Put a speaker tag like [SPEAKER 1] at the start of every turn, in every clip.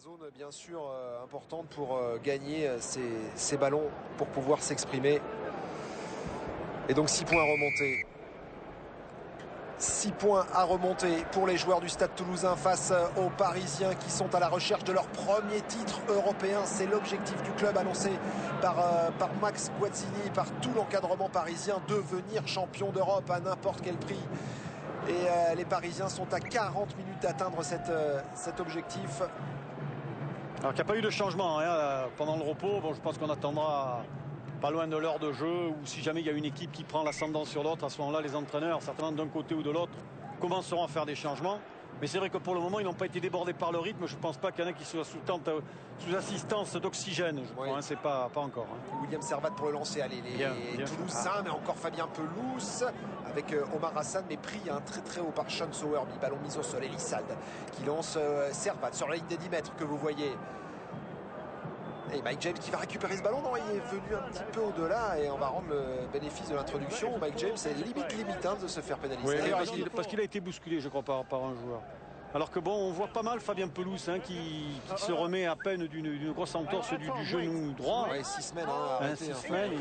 [SPEAKER 1] zone bien sûr importante pour gagner ces ballons, pour pouvoir s'exprimer. Et donc 6 points à remonter. 6 points à remonter pour les joueurs du Stade Toulousain face aux Parisiens qui sont à la recherche de leur premier titre européen. C'est l'objectif du club annoncé par Max Guazzini, par tout l'encadrement parisien, devenir champion d'Europe à n'importe quel prix. Et les Parisiens sont à 40 minutes d'atteindre cet objectif.
[SPEAKER 2] Alors qu'il n'y a pas eu de changement pendant le repos. Bon, je pense qu'on attendra pas loin de l'heure de jeu, ou si jamais il y a une équipe qui prend l'ascendant sur l'autre, à ce moment-là, les entraîneurs, certainement d'un côté ou de l'autre, commenceront à faire des changements. Mais c'est vrai que pour le moment, ils n'ont pas été débordés par le rythme. Je ne pense pas qu'il y en a qui soient sous assistance d'oxygène. Je crois, c'est pas encore.
[SPEAKER 1] William Servat pour le lancer. Allez, les Toulousains, mais encore Fabien Pelouse avec Omar Hassan, mais pris très très haut par Sean Sowerby. Ballon mis au sol. Elissalde qui lance Servat sur la ligne des 10 mètres que vous voyez. Et Mike James qui va récupérer ce ballon. Non, il est venu un petit peu au-delà et on va rendre le bénéfice de l'introduction. Mike James est limite de se faire pénaliser.
[SPEAKER 2] Oui, parce qu'il a été bousculé, je crois, par un joueur. Alors que bon, on voit pas mal Fabien Pelouse qui se remet à peine d'une grosse entorse du genou droit.
[SPEAKER 1] Ouais, 6 semaines.
[SPEAKER 2] 6 semaines.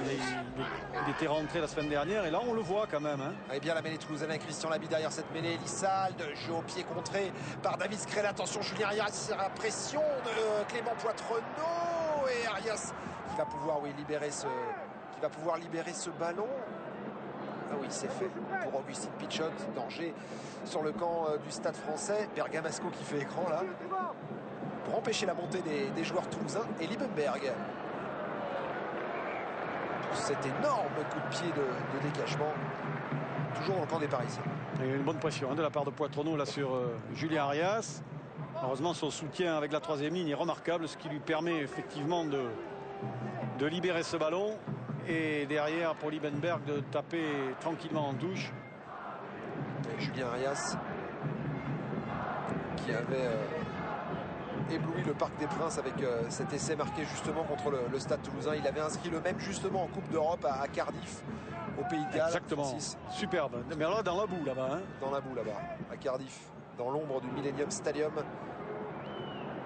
[SPEAKER 2] Il était rentré la semaine dernière et là on le voit quand même.
[SPEAKER 1] Et bien la mêlée toulousaine avec Christian Labi derrière cette mêlée. Elissalde, jeu au pied contré par David Scrella. Attention, Julien Arias, la pression de Clément Poitrenaud et Arias qui va pouvoir libérer ce ballon. Ah oui, c'est fait pour Augustin Pichot. Danger sur le camp du Stade français. Bergamasco qui fait écran là pour empêcher la montée des joueurs toulousains. Et Liebenberg. Cet énorme coup de pied de dégagement. Toujours dans le camp des Parisiens.
[SPEAKER 2] Il y a une bonne pression de la part de Poitrenaud là sur Julien Arias. Heureusement, son soutien avec la troisième ligne est remarquable, ce qui lui permet effectivement de libérer ce ballon. Et derrière pour Liebenberg de taper tranquillement en touche.
[SPEAKER 1] Et Julien Arias qui avait ébloui le Parc des Princes avec cet essai marqué justement contre le Stade Toulousain. Il avait inscrit le même justement en Coupe d'Europe à Cardiff au Pays de Galles.
[SPEAKER 2] Exactement, superbe. Mais là dans la boue là-bas.
[SPEAKER 1] Dans la boue là-bas, à Cardiff, dans l'ombre du Millennium Stadium.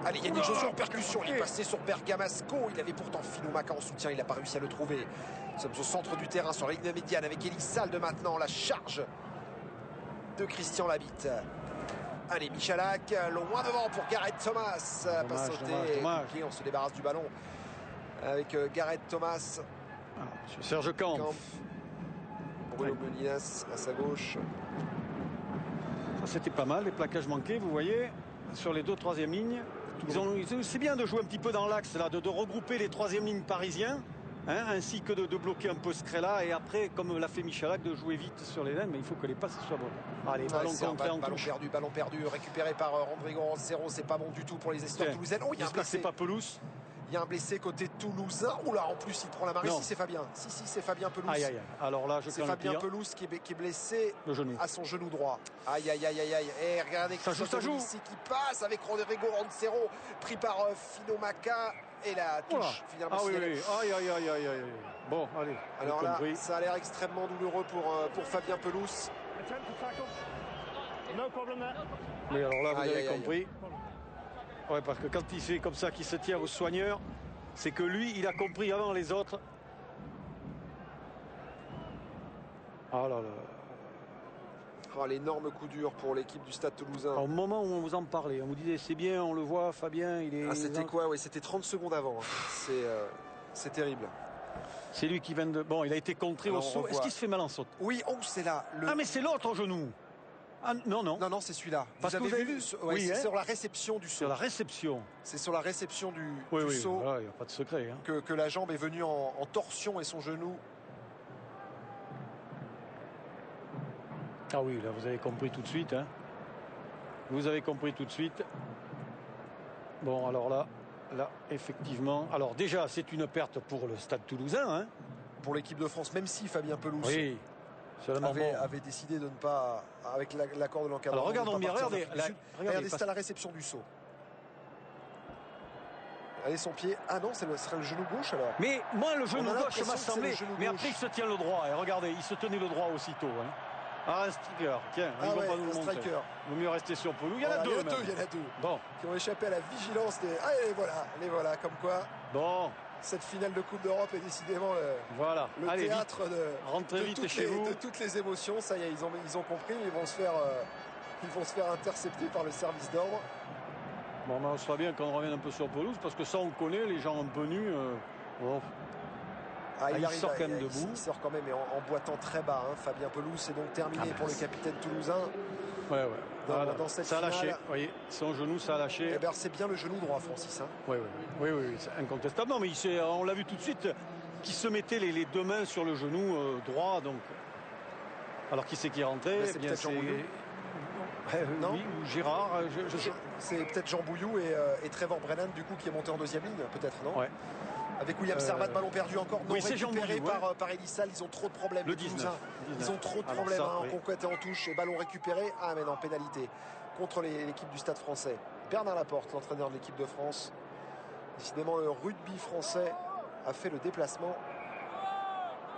[SPEAKER 1] Allez, Yannick Josue en percussion, il est passé sur Bergamasco. Il avait pourtant Filomaca en soutien, il n'a pas réussi à le trouver. Nous sommes au centre du terrain sur la ligne médiane avec Elissalde maintenant. La charge de Christian Labitte. Allez, Michalak, loin devant pour Gareth Thomas. Pas sauté, on se débarrasse du ballon avec Gareth Thomas.
[SPEAKER 2] Serge Camp.
[SPEAKER 1] Bruno Melinas à sa gauche.
[SPEAKER 2] Ça, c'était pas mal, les plaquages manqués, vous voyez, sur les deux troisième lignes. C'est bien de jouer un petit peu dans l'axe, là, de regrouper les troisième lignes parisiens, ainsi que de bloquer un peu Scrella. Et après, comme l'a fait Michalak, de jouer vite sur les laines, mais il faut que les passes soient bonnes. Allez,
[SPEAKER 1] ballon perdu, récupéré par Rodrigo Roncero. C'est pas bon du tout pour les espoirs toulousaines. Oh, il y a un blessé.
[SPEAKER 2] C'est pas Pelouse.
[SPEAKER 1] Il y a un blessé côté toulousain. Oula, en plus, il prend la marée. Si, c'est Fabien. Si, c'est Fabien Pelouse.
[SPEAKER 2] Aïe. Alors là,
[SPEAKER 1] c'est Fabien Pelouse qui est blessé à son genou droit. Aïe. Et regardez
[SPEAKER 2] ça joue.
[SPEAKER 1] Ici qui passe avec Rodrigo Roncero, pris par Filomaca. Et la touche, finalement.
[SPEAKER 2] Ah oui. Aïe. Bon, allez.
[SPEAKER 1] Alors là, ça a l'air extrêmement douloureux pour Fabien Pelouse.
[SPEAKER 2] Mais alors là, vous avez compris. Ouais, parce que quand il fait comme ça, qu'il se tient aux soigneurs, c'est que lui, il a compris avant les autres. Oh là là.
[SPEAKER 1] Oh, l'énorme coup dur pour l'équipe du Stade Toulousain.
[SPEAKER 2] Au moment où on vous en parlait, on vous disait c'est bien, on le voit, Fabien, il est...
[SPEAKER 1] c'était quoi? Oui, c'était 30 secondes avant. C'est terrible.
[SPEAKER 2] C'est lui qui vient de... Bon, il a été contré au saut. Est-ce qu'il se fait mal en saut?
[SPEAKER 1] Oui, c'est là.
[SPEAKER 2] Ah, mais c'est l'autre au genou. Ah, non,
[SPEAKER 1] c'est celui-là.
[SPEAKER 2] Parce que vous avez vu
[SPEAKER 1] c'est sur la réception du saut.
[SPEAKER 2] Sur la réception.
[SPEAKER 1] C'est sur la réception du saut.
[SPEAKER 2] Il n'y a pas de secret.
[SPEAKER 1] Que la jambe est venue en torsion et son genou.
[SPEAKER 2] Ah oui, là, vous avez compris tout de suite. Vous avez compris tout de suite. Bon, alors là, effectivement. Alors déjà, c'est une perte pour le Stade Toulousain.
[SPEAKER 1] Pour l'équipe de France, même si Fabien Pelouse...
[SPEAKER 2] Oui.
[SPEAKER 1] Avait décidé de ne pas, avec l'accord de l'encadrement.
[SPEAKER 2] Alors regardons bien, regardez,
[SPEAKER 1] c'est à la réception du saut. Allez, son pied. Ah non, ce serait le genou gauche alors.
[SPEAKER 2] Mais moi, le genou gauche m'a semblé. Mais après, il se tient le droit. Et regardez, il se tenait le droit aussitôt. Ah, un striker. Tiens, ils vont pas nous le montrer.
[SPEAKER 1] Striker.
[SPEAKER 2] Il vaut mieux rester sur pelouse. Il y en a
[SPEAKER 1] Voilà,
[SPEAKER 2] deux.
[SPEAKER 1] il y en a deux.
[SPEAKER 2] Bon.
[SPEAKER 1] Qui ont échappé à la vigilance des... Ah, les voilà, comme quoi.
[SPEAKER 2] Bon.
[SPEAKER 1] Cette finale de Coupe d'Europe est décidément le
[SPEAKER 2] Allez,
[SPEAKER 1] théâtre de toutes les émotions. Ça y est, ils ont compris. Ils vont se faire intercepter par le service d'ordre.
[SPEAKER 2] Bon, on sera bien qu'on revienne un peu sur pelouse parce que ça, on connaît les gens un peu nus. Il sort quand même debout.
[SPEAKER 1] Il sort quand même, mais en boitant très bas. Fabien Pelouse, c'est donc terminé pour le capitaine toulousain.
[SPEAKER 2] Ouais.
[SPEAKER 1] Dans cette
[SPEAKER 2] ça a
[SPEAKER 1] finale.
[SPEAKER 2] lâché. Vous voyez, son genou, ça a lâché.
[SPEAKER 1] Eh ben, c'est bien le genou droit, Francis.
[SPEAKER 2] Oui, c'est incontestable. Non, mais on l'a vu tout de suite, qu'il se mettait les deux mains sur le genou droit. Donc, alors qui c'est qui est rentré?
[SPEAKER 1] C'est peut-être Jean Bouillou.
[SPEAKER 2] Non, oui, ou Gérard.
[SPEAKER 1] C'est peut-être Jean Bouillou et Trevor Brennan, du coup, qui est monté en deuxième ligne, peut-être, non?
[SPEAKER 2] Ouais.
[SPEAKER 1] Avec William Servat, ballon perdu encore, non récupéré par Elissal. Ils ont trop de problèmes,
[SPEAKER 2] le
[SPEAKER 1] les Toulousains. Ils ont trop de problèmes en conquête et en touche. Et ballon récupéré. Ah, mais non, pénalité contre l'équipe du Stade français. Bernard Laporte, l'entraîneur de l'équipe de France. Décidément, le rugby français a fait le déplacement.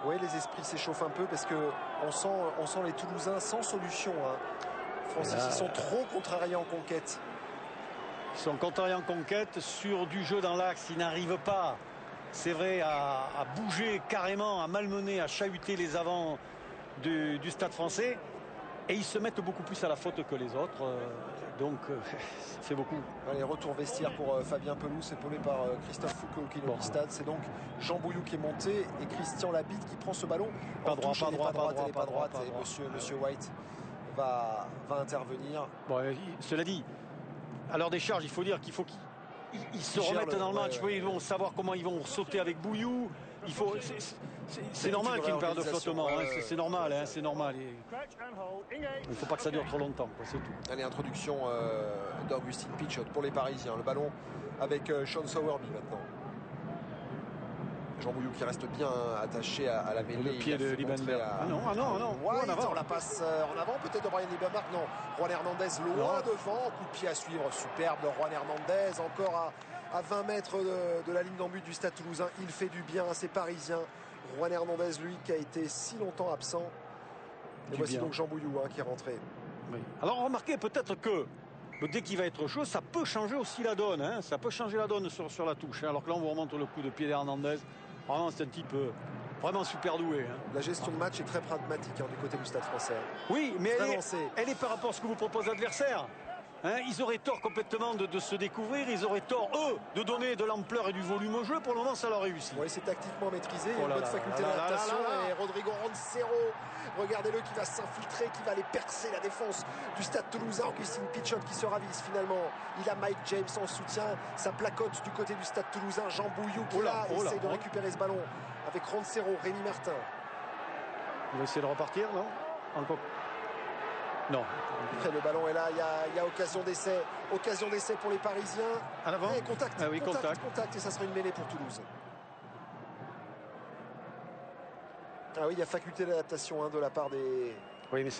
[SPEAKER 1] Oui, les esprits s'échauffent un peu parce qu'on sent les Toulousains sans solution. Francis, ils sont trop contrariés en conquête.
[SPEAKER 2] Ils sont contrariés en conquête sur du jeu dans l'axe. Ils n'arrivent pas, c'est vrai, à bouger carrément, à malmener, à chahuter les avants du Stade français. Et ils se mettent beaucoup plus à la faute que les autres. Donc, ça fait beaucoup.
[SPEAKER 1] Allez, retour vestiaire pour Fabien Pelouse, épaulé par Christophe Foucault qui est au stade. C'est donc Jean Bouillou qui est monté et Christian Labitte qui prend ce ballon.
[SPEAKER 2] Pas droit.
[SPEAKER 1] Et monsieur White va intervenir.
[SPEAKER 2] Bon, cela dit, à l'heure des charges, il faut dire qu'il faut qu'ils se remettent dans le match. Ils vont savoir comment ils vont sauter avec Bouillou. C'est normal qu'il y ait une période de flottement. C'est normal. C'est normal. Il ne faut pas que ça dure trop longtemps. C'est tout.
[SPEAKER 1] Allez, introduction d'Augustin Pichot pour les Parisiens. Le ballon avec Sean Sowerby maintenant. Jean Bouillou qui reste bien attaché à la mêlée.
[SPEAKER 2] Le pied de Liebenberg. Non.
[SPEAKER 1] White, la passe en avant peut-être de Brian Liebenberg. Non, Juan Hernandez loin devant. Coup de pied à suivre. Superbe de Juan Hernandez. Encore à 20 mètres de la ligne d'en but du Stade toulousain. Il fait du bien à ces Parisiens. Juan Hernandez, lui, qui a été si longtemps absent. Et voici donc Jean Bouillou qui est rentré.
[SPEAKER 2] Oui. Alors remarquez peut-être que dès qu'il va être chaud, ça peut changer aussi la donne. Ça peut changer la donne sur la touche. Alors que là, on vous remonte le coup de pied d'Hernandez. Vraiment, c'est un type vraiment super doué.
[SPEAKER 1] La gestion de match est très pragmatique du côté du Stade français.
[SPEAKER 2] Oui, mais elle est par rapport à ce que vous propose l'adversaire. Ils auraient tort complètement de se découvrir. Ils auraient tort, eux, de donner de l'ampleur et du volume au jeu. Pour le moment, ça leur réussit.
[SPEAKER 1] Oui, c'est tactiquement maîtrisé. Il y a une bonne faculté d'adaptation. Et Rodrigo Roncero, regardez-le, qui va s'infiltrer, qui va aller percer la défense du Stade toulousain. Augustin Pichot qui se ravise finalement. Il a Mike James en soutien. Ça placote du côté du Stade toulousain. Jean Bouillou qui essaie de récupérer ce ballon avec Roncero, Rémi Martin.
[SPEAKER 2] Il va essayer de repartir, non? Encore. Non.
[SPEAKER 1] Après, le ballon est là, il y a occasion d'essai pour les Parisiens.
[SPEAKER 2] À l'avant.
[SPEAKER 1] Contact, et ça sera une mêlée pour Toulouse. Ah oui, il y a faculté d'adaptation de la part de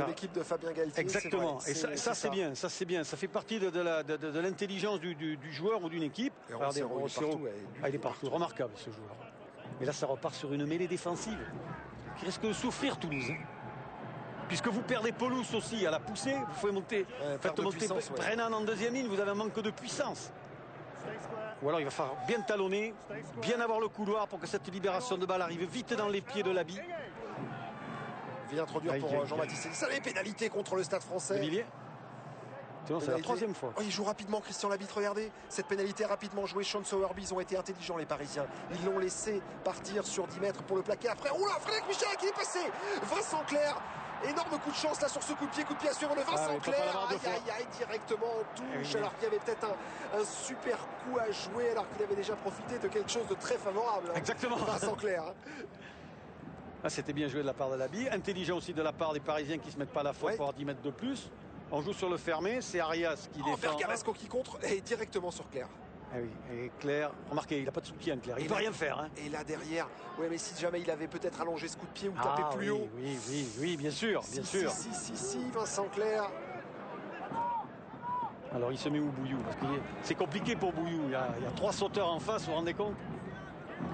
[SPEAKER 1] l'équipe de Fabien Galtier.
[SPEAKER 2] Exactement. Et ça c'est bien, ça fait partie de l'intelligence du joueur ou d'une équipe.
[SPEAKER 1] Et Roncero,
[SPEAKER 2] il est partout, remarquable ce joueur. Mais là ça repart sur une mêlée défensive qui risque de souffrir Toulouse. Puisque vous perdez Pelouse aussi à la poussée, vous faites monter Brennan en deuxième ligne, vous avez un manque de puissance. Ou alors il va falloir bien talonner, bien avoir le couloir pour que cette libération de balle arrive vite dans les pieds de Labi.
[SPEAKER 1] Vient introduire pour Jean-Baptiste Elissal. Et pénalité contre le Stade français.
[SPEAKER 2] Olivier. C'est la troisième fois.
[SPEAKER 1] Il joue rapidement, Christian Labitte, regardez. Cette pénalité rapidement jouée. Sean Sowerby, ils ont été intelligents, les Parisiens. Ils l'ont laissé partir sur 10 mètres pour le plaquer. Après, Frédéric Michel qui est passé. Vincent Clerc. Énorme coup de chance là sur ce coup de pied à suivre de Vincent Clerc. Aïe, directement en touche. Alors qu'il y avait peut-être un super coup à jouer alors qu'il avait déjà profité de quelque chose de très favorable.
[SPEAKER 2] Exactement.
[SPEAKER 1] Vincent Clerc.
[SPEAKER 2] C'était bien joué de la part de Labi. Intelligent aussi de la part des Parisiens qui ne se mettent pas à la faute pour avoir 10 mètres de plus. On joue sur le fermé, c'est Arias qui défend.
[SPEAKER 1] Bergamasco qui contre et directement sur Clerc.
[SPEAKER 2] Et Clerc, remarquez, il n'a pas de soutien, Clerc. Il ne peut rien faire.
[SPEAKER 1] Et là derrière, mais si jamais il avait peut-être allongé ce coup de pied ou tapé plus haut.
[SPEAKER 2] Oui, bien sûr.
[SPEAKER 1] Si, Vincent Clerc.
[SPEAKER 2] Alors il se met où Bouillou? Parce que c'est compliqué pour Bouillou. Il y a 3 sauteurs en face, vous vous rendez compte?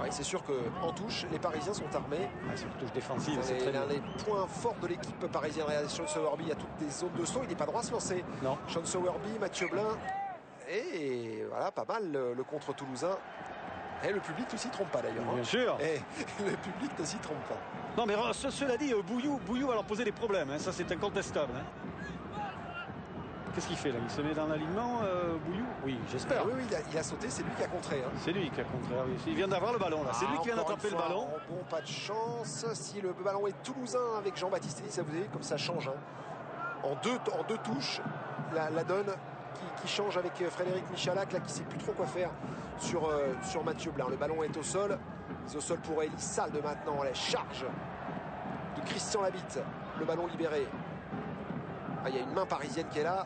[SPEAKER 1] Ouais, c'est sûr qu'en touche, les Parisiens sont armés.
[SPEAKER 2] C'est une touche défensive, c'est
[SPEAKER 1] C'est
[SPEAKER 2] très
[SPEAKER 1] l'un
[SPEAKER 2] bien.
[SPEAKER 1] des points forts de l'équipe parisienne. Sean Sowerby a toutes des zones de saut. Il n'est pas droit à se lancer.
[SPEAKER 2] Non.
[SPEAKER 1] Sean Sowerby, Mathieu Blin. Et voilà, pas mal le contre toulousain. Et le public ne s'y trompe pas d'ailleurs.
[SPEAKER 2] Bien sûr.
[SPEAKER 1] Et le public ne s'y trompe pas.
[SPEAKER 2] Non, mais cela dit, Bouillou va leur poser des problèmes. Hein. Ça, c'est incontestable. Hein. Qu'est-ce qu'il fait là? Il se met dans l'alignement, Bouillou? Oui, j'espère.
[SPEAKER 1] Oui, il a sauté, c'est lui qui a contré. Hein.
[SPEAKER 2] C'est lui qui a contré. Oui. Il vient d'avoir le ballon là. C'est lui qui vient d'attraper le ballon.
[SPEAKER 1] Bon, pas de chance. Si le ballon est toulousain avec Jean-Baptiste Elie, ça vous avez comme ça change. Hein. En deux touches, la donne qui change avec Frédéric Michalak là, qui ne sait plus trop quoi faire sur Mathieu Blin. Le ballon est au sol. C'est au sol pour Elie Salde maintenant. La charge de Christian Labitte. Le ballon libéré. Ah, il y a une main parisienne qui est là.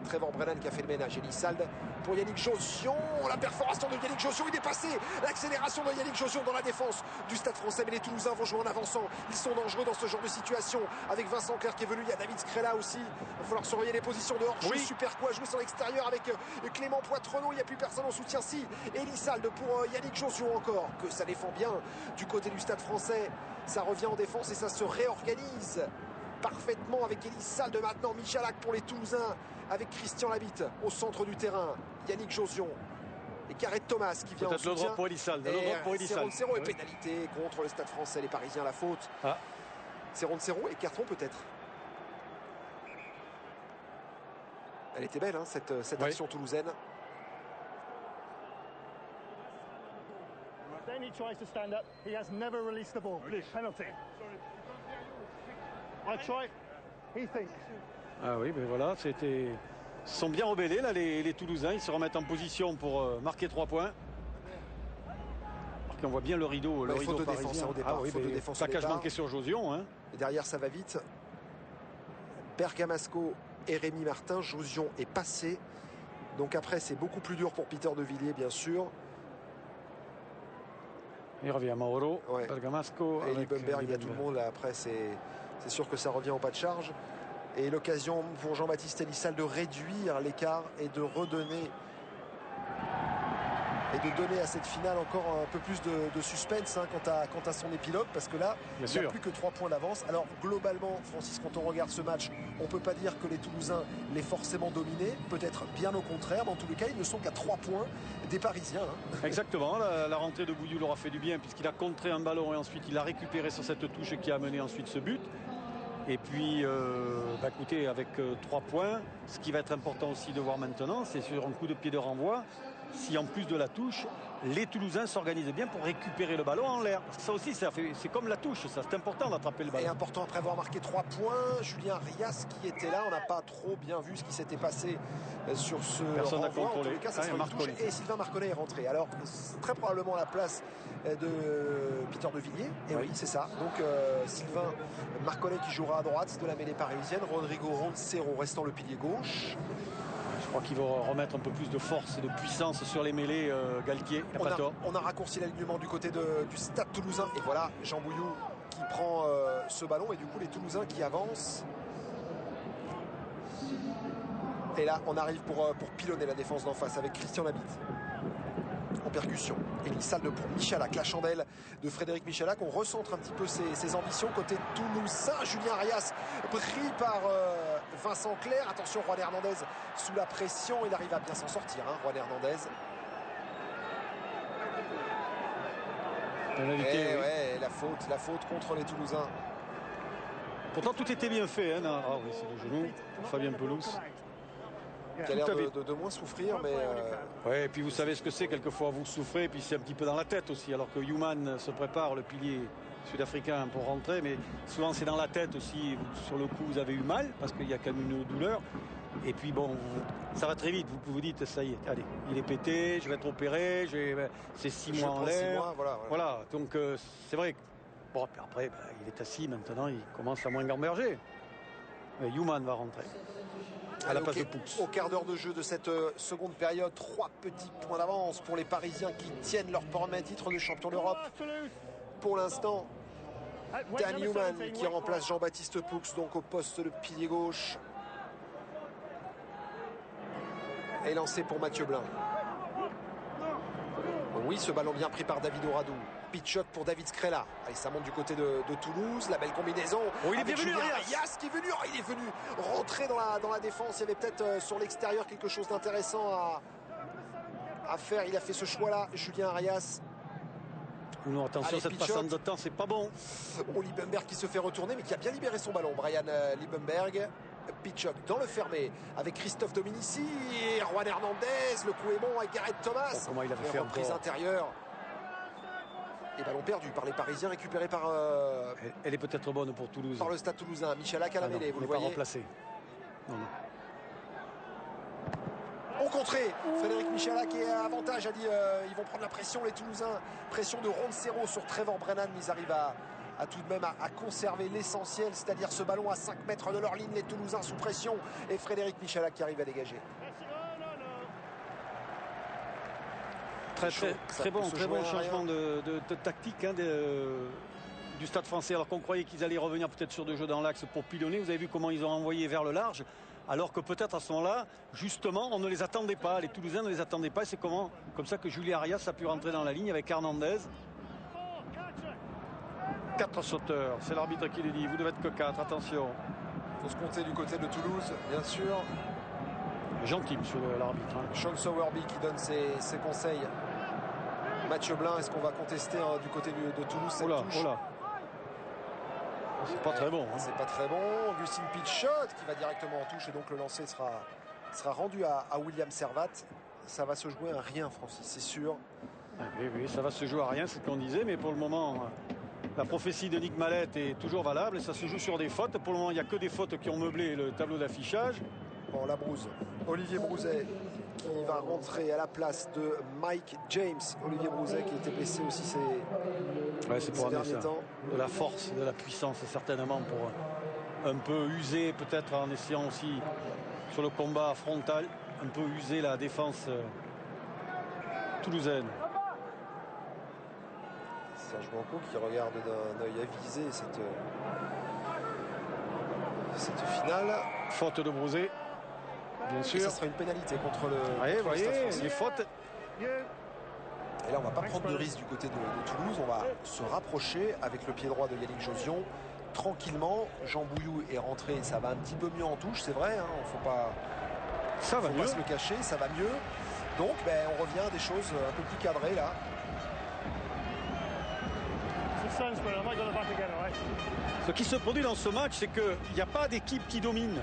[SPEAKER 1] Trevor Brennan qui a fait le ménage. Elie Salde pour Yannick Josion. La perforation de Yannick Josion. Il est passé. L'accélération de Yannick Josion dans la défense du Stade Français. Mais les Toulousains vont jouer en avançant. Ils sont dangereux dans ce genre de situation. Avec Vincent Clerc qui est venu. Il y a David Scrella aussi. Il va falloir surveiller les positions de hors-jeu.
[SPEAKER 2] Oui.
[SPEAKER 1] Super quoi. Jouer sur l'extérieur avec Clément Poitrenaud. Il n'y a plus personne en soutien. Si. Elie Salde pour Yannick Josion encore. Que ça défend bien du côté du Stade Français. Ça revient en défense et ça se réorganise parfaitement avec Elie Salde maintenant. Michalak pour les Toulousains avec Christian Labitte au centre du terrain. Yannick Josion et Gareth Thomas qui vient en soutien.
[SPEAKER 2] Le droit pour Elie Salde. Le droit pour Elie Salde.
[SPEAKER 1] C'est pénalité contre le Stade Français. Les Parisiens, la faute.
[SPEAKER 2] Ah.
[SPEAKER 1] C'est Roncero et carton peut-être. Elle était belle hein, cette action toulousaine.
[SPEAKER 3] Then he tries to stand up. He has never released the ball. Penalty. I try. He thinks.
[SPEAKER 2] Ah oui, mais voilà, ils sont bien rebellés là, les Toulousains. Ils se remettent en position pour marquer 3 points. On voit bien le rideau, le rideau
[SPEAKER 1] faute de
[SPEAKER 2] parisien.
[SPEAKER 1] défense au départ.
[SPEAKER 2] Oui,
[SPEAKER 1] faute de défense
[SPEAKER 2] plaquage manqué sur Josion. Hein.
[SPEAKER 1] Et derrière, ça va vite. Bergamasco et Rémi Martin. Josion est passé. Donc après, c'est beaucoup plus dur pour Peter De Villiers, bien sûr.
[SPEAKER 2] Il revient à Mauro,
[SPEAKER 1] ouais.
[SPEAKER 2] Bergamasco.
[SPEAKER 1] Et Liebenberg, il y a tout le monde. Là, après, c'est sûr que ça revient en pas de charge. Et l'occasion pour Jean-Baptiste Elie Salde de réduire l'écart et de redonner et de donner à cette finale encore un peu plus de suspense hein, quant à son épilogue, parce que là, il n'y a plus que 3 points d'avance. Alors globalement, Francis, quand on regarde ce match, on ne peut pas dire que les Toulousains l'aient forcément dominé, peut-être bien au contraire, mais en tous les cas, ils ne sont qu'à 3 points des Parisiens. Hein.
[SPEAKER 2] Exactement, la rentrée de Bouillou leur a fait du bien, puisqu'il a contré un ballon et ensuite il a récupéré sur cette touche qui a amené ensuite ce but. Et puis, écoutez, avec 3 points, ce qui va être important aussi de voir maintenant, c'est sur un coup de pied de renvoi, si en plus de la touche, les Toulousains s'organisent bien pour récupérer le ballon en l'air. Parce que ça aussi, c'est comme la touche, ça, c'est important d'attraper le ballon.
[SPEAKER 1] Et important après avoir marqué 3 points, Julien Rias qui était là, on n'a pas trop bien vu ce qui s'était passé sur ce
[SPEAKER 2] Personne n'a contrôlé.
[SPEAKER 1] En tous les cas, ça sera une touche. Et Sylvain Marconnet est rentré. Alors, très probablement la place de Peter De Villiers. Et oui, c'est ça. Donc, Sylvain Marconnet qui jouera à droite de la mêlée parisienne. Rodrigo Roncero restant le pilier gauche.
[SPEAKER 2] Je crois qu'il va remettre un peu plus de force et de puissance sur les mêlées, Galtier.
[SPEAKER 1] On a raccourci l'alignement du côté du Stade Toulousain. Et voilà, Jean Bouillou qui prend ce ballon. Et du coup, les Toulousains qui avancent. Et là, on arrive pour pilonner la défense d'en face avec Christian Labitte. En percussion. Elie Salde pour Michalak. La chandelle de Frédéric Michalak. On recentre un petit peu ses ambitions côté toulousain. Julien Arias pris par Vincent Clerc. Attention, Juan Hernandez sous la pression. Il arrive à bien s'en sortir, hein, Juan Hernandez. Ouais, la faute contre les Toulousains.
[SPEAKER 2] Pourtant, tout était bien fait. Hein. Ah oui, c'est le genou. Fabien Pelouse.
[SPEAKER 1] Qui a l'air de moins souffrir, mais...
[SPEAKER 2] Ouais, et puis vous savez ce que c'est, quelquefois vous souffrez, et puis c'est un petit peu dans la tête aussi, alors que Human se prépare, le pilier sud-africain, pour rentrer, mais souvent c'est dans la tête aussi. Sur le coup, vous avez eu mal, parce qu'il y a quand même une douleur. Et puis bon, ça va très vite, vous dites, ça y est, allez, il est pété, je vais être opéré, c'est 6 mois en l'air. Voilà, donc c'est vrai que, bon, après, il est assis maintenant, il commence à moins gamberger. Human va rentrer. À la place de Poux.
[SPEAKER 1] Au quart d'heure de jeu de cette seconde période, 3 petits points d'avance pour les Parisiens qui tiennent leur premier titre de champion d'Europe. Pour l'instant, Dan Human qui remplace Jean-Baptiste Poux donc au poste de pilier gauche. Et lancé pour Mathieu Blin. Oui, ce ballon bien pris par David Oradou. Pitch shot pour David Skrela. Allez, ça monte du côté de Toulouse. La belle combinaison.
[SPEAKER 2] Oh, il est
[SPEAKER 1] avec
[SPEAKER 2] bien venu,
[SPEAKER 1] Julien
[SPEAKER 2] Arias.
[SPEAKER 1] Arias qui est venu. Oh, il est venu rentrer dans la défense. Il y avait peut-être sur l'extérieur quelque chose d'intéressant à faire. Il a fait ce choix-là, Julien Arias.
[SPEAKER 2] Non, attention,
[SPEAKER 1] Allez,
[SPEAKER 2] cette
[SPEAKER 1] pitch
[SPEAKER 2] passe en
[SPEAKER 1] shot.
[SPEAKER 2] deux temps, c'est pas bon.
[SPEAKER 1] Oh, Liebenberg qui se fait retourner, mais qui a bien libéré son ballon. Brian Liebenberg. Pitch shot dans le fermé avec Christophe Dominici. Et Juan Hernandez. Le coup est bon avec Gareth Thomas.
[SPEAKER 2] Oh, comment il avait fait
[SPEAKER 1] reprise
[SPEAKER 2] encore.
[SPEAKER 1] intérieure. Et ballon perdu par les Parisiens, récupéré par
[SPEAKER 2] Elle est peut-être bonne pour Toulouse.
[SPEAKER 1] le Stade Toulousain. Michalak à la mêlée, vous le
[SPEAKER 2] pas
[SPEAKER 1] voyez.
[SPEAKER 2] remplacé. Non, non.
[SPEAKER 1] Au contré, Frédéric Michalak est à avantage, a dit ils vont prendre la pression les Toulousains. Pression de Roncero sur Trevor Brennan, mais ils arrivent à tout de même à conserver l'essentiel, c'est-à-dire ce ballon à 5 mètres de leur ligne, les Toulousains sous pression et Frédéric Michalak qui arrive à dégager.
[SPEAKER 2] Très bon changement de tactique hein, du Stade français, alors qu'on croyait qu'ils allaient revenir peut-être sur deux jeux dans l'axe pour pilonner. Vous avez vu comment ils ont envoyé vers le large, alors que peut-être à ce moment-là, justement, on ne les attendait pas. Les Toulousains ne les attendaient pas. C'est comme ça que Julien Arias a pu rentrer dans la ligne avec Hernandez. 4 sauteurs, c'est l'arbitre qui les dit. Vous devez être que 4, attention.
[SPEAKER 1] Il faut se compter du côté de Toulouse, bien sûr.
[SPEAKER 2] Gentil, monsieur l'arbitre. Hein.
[SPEAKER 1] Sean Sowerby qui donne ses conseils. Mathieu Blin, est-ce qu'on va contester du côté de Toulouse cette touche?
[SPEAKER 2] C'est pas très bon. Hein.
[SPEAKER 1] C'est pas très bon. Augustin pitch shot qui va directement en touche et donc le lancer sera rendu à William Servat. Ça va se jouer à rien, Francis, c'est sûr.
[SPEAKER 2] Oui, ça va se jouer à rien, c'est ce qu'on disait, mais pour le moment, la prophétie de Nick Mallette est toujours valable et ça se joue sur des fautes. Pour le moment, il n'y a que des fautes qui ont meublé le tableau d'affichage.
[SPEAKER 1] Bon, la Brouze. Olivier Brouzet qui va rentrer à la place de Mike James. Olivier Brouzet qui était blessé aussi
[SPEAKER 2] c'est pour amener
[SPEAKER 1] derniers temps.
[SPEAKER 2] De la force, de la puissance, certainement pour un peu user, peut-être en essayant aussi sur le combat frontal, un peu user la défense toulousaine.
[SPEAKER 1] Serge Blanco qui regarde d'un œil avisé cette finale.
[SPEAKER 2] Faute de Brouzet, bien sûr.
[SPEAKER 1] Et ça sera une pénalité contre le.
[SPEAKER 2] Vous voyez, les fautes.
[SPEAKER 1] Et là, on va pas prendre de risque du côté de Toulouse. On va se rapprocher avec le pied droit de Yannick Josion. Tranquillement, Jean Bouillou est rentré. Ça va un petit peu mieux en touche, c'est vrai. Hein, faut pas se le cacher, ça va mieux. Donc, on revient à des choses un peu plus cadrées là.
[SPEAKER 2] Ce qui se produit dans ce match, c'est qu'il n'y a pas d'équipe qui domine.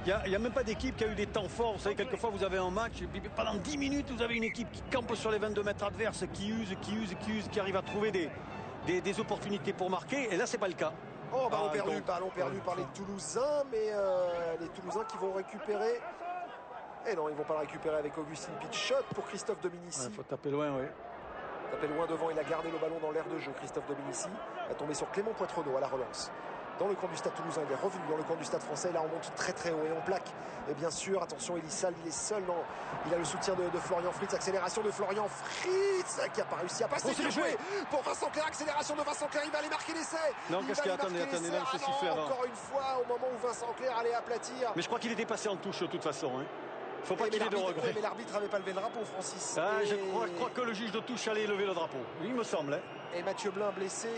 [SPEAKER 2] Il n'y a même pas d'équipe qui a eu des temps forts. Vous savez, quelquefois, vous avez un match, et puis pendant 10 minutes, vous avez une équipe qui campe sur les 22 mètres adverses, qui use, qui arrive à trouver des opportunités pour marquer. Et là, c'est pas le cas.
[SPEAKER 1] Oh, ballon perdu par les Toulousains, mais les Toulousains qui vont récupérer. Et non, ils ne vont pas le récupérer avec Augustin pitch shot pour Christophe Dominici.
[SPEAKER 2] Il faut taper loin, oui.
[SPEAKER 1] Taper loin devant, il a gardé le ballon dans l'air de jeu, Christophe Dominici. Il va tomber sur Clément Poitrenaud à la relance. Dans le camp du Stade Toulousain, il est revenu dans le camp du Stade Français. Là, on monte très très haut et on plaque. Et bien sûr, attention, il est seul. Non, il a le soutien de Florian Fritz. Accélération de Florian Fritz qui n'a pas réussi à passer. Bien joué pour Vincent Clerc. Accélération de Vincent Clerc. Il va aller marquer l'essai.
[SPEAKER 2] Non, qu'est-ce qu'il y a? Attendez, là, je suis fait avant.
[SPEAKER 1] Encore une fois, au moment où Vincent Clerc allait aplatir.
[SPEAKER 2] Mais je crois qu'il était passé en touche de toute façon. Hein. Faut pas qu'il ait de regrets.
[SPEAKER 1] Mais l'arbitre n'avait pas levé le drapeau, Francis.
[SPEAKER 2] Je crois que le juge de touche allait lever le drapeau. Il me semble. Hein.
[SPEAKER 1] Et Mathieu Blin blessé.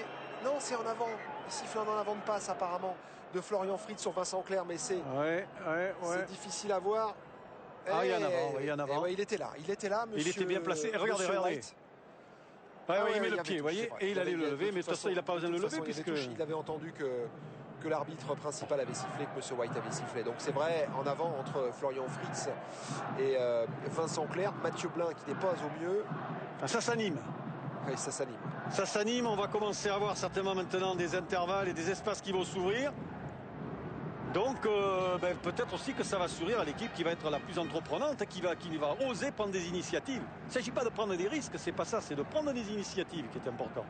[SPEAKER 1] Non, c'est en avant. Il siffle en avant de passe apparemment de Florian Fritz sur Vincent Clerc, mais c'est difficile à voir.
[SPEAKER 2] Il y en avant.
[SPEAKER 1] Il était là, monsieur.
[SPEAKER 2] Il était bien placé. Regardez. Il met le pied, vous voyez, et il allait le lever, mais de toute façon, il n'a pas besoin de le lever puisque
[SPEAKER 1] il avait entendu que l'arbitre principal avait sifflé, que monsieur White avait sifflé. Donc c'est vrai, en avant entre Florian Fritz et Vincent Clerc, Mathieu Blin qui dépose au mieux.
[SPEAKER 2] Ça s'anime.
[SPEAKER 1] Oui, ça s'anime.
[SPEAKER 2] Ça s'anime, on va commencer à voir certainement maintenant des intervalles et des espaces qui vont s'ouvrir. Donc peut-être aussi que ça va sourire à l'équipe qui va être la plus entreprenante, qui va oser prendre des initiatives. Il ne s'agit pas de prendre des risques, c'est pas ça, c'est de prendre des initiatives qui est important.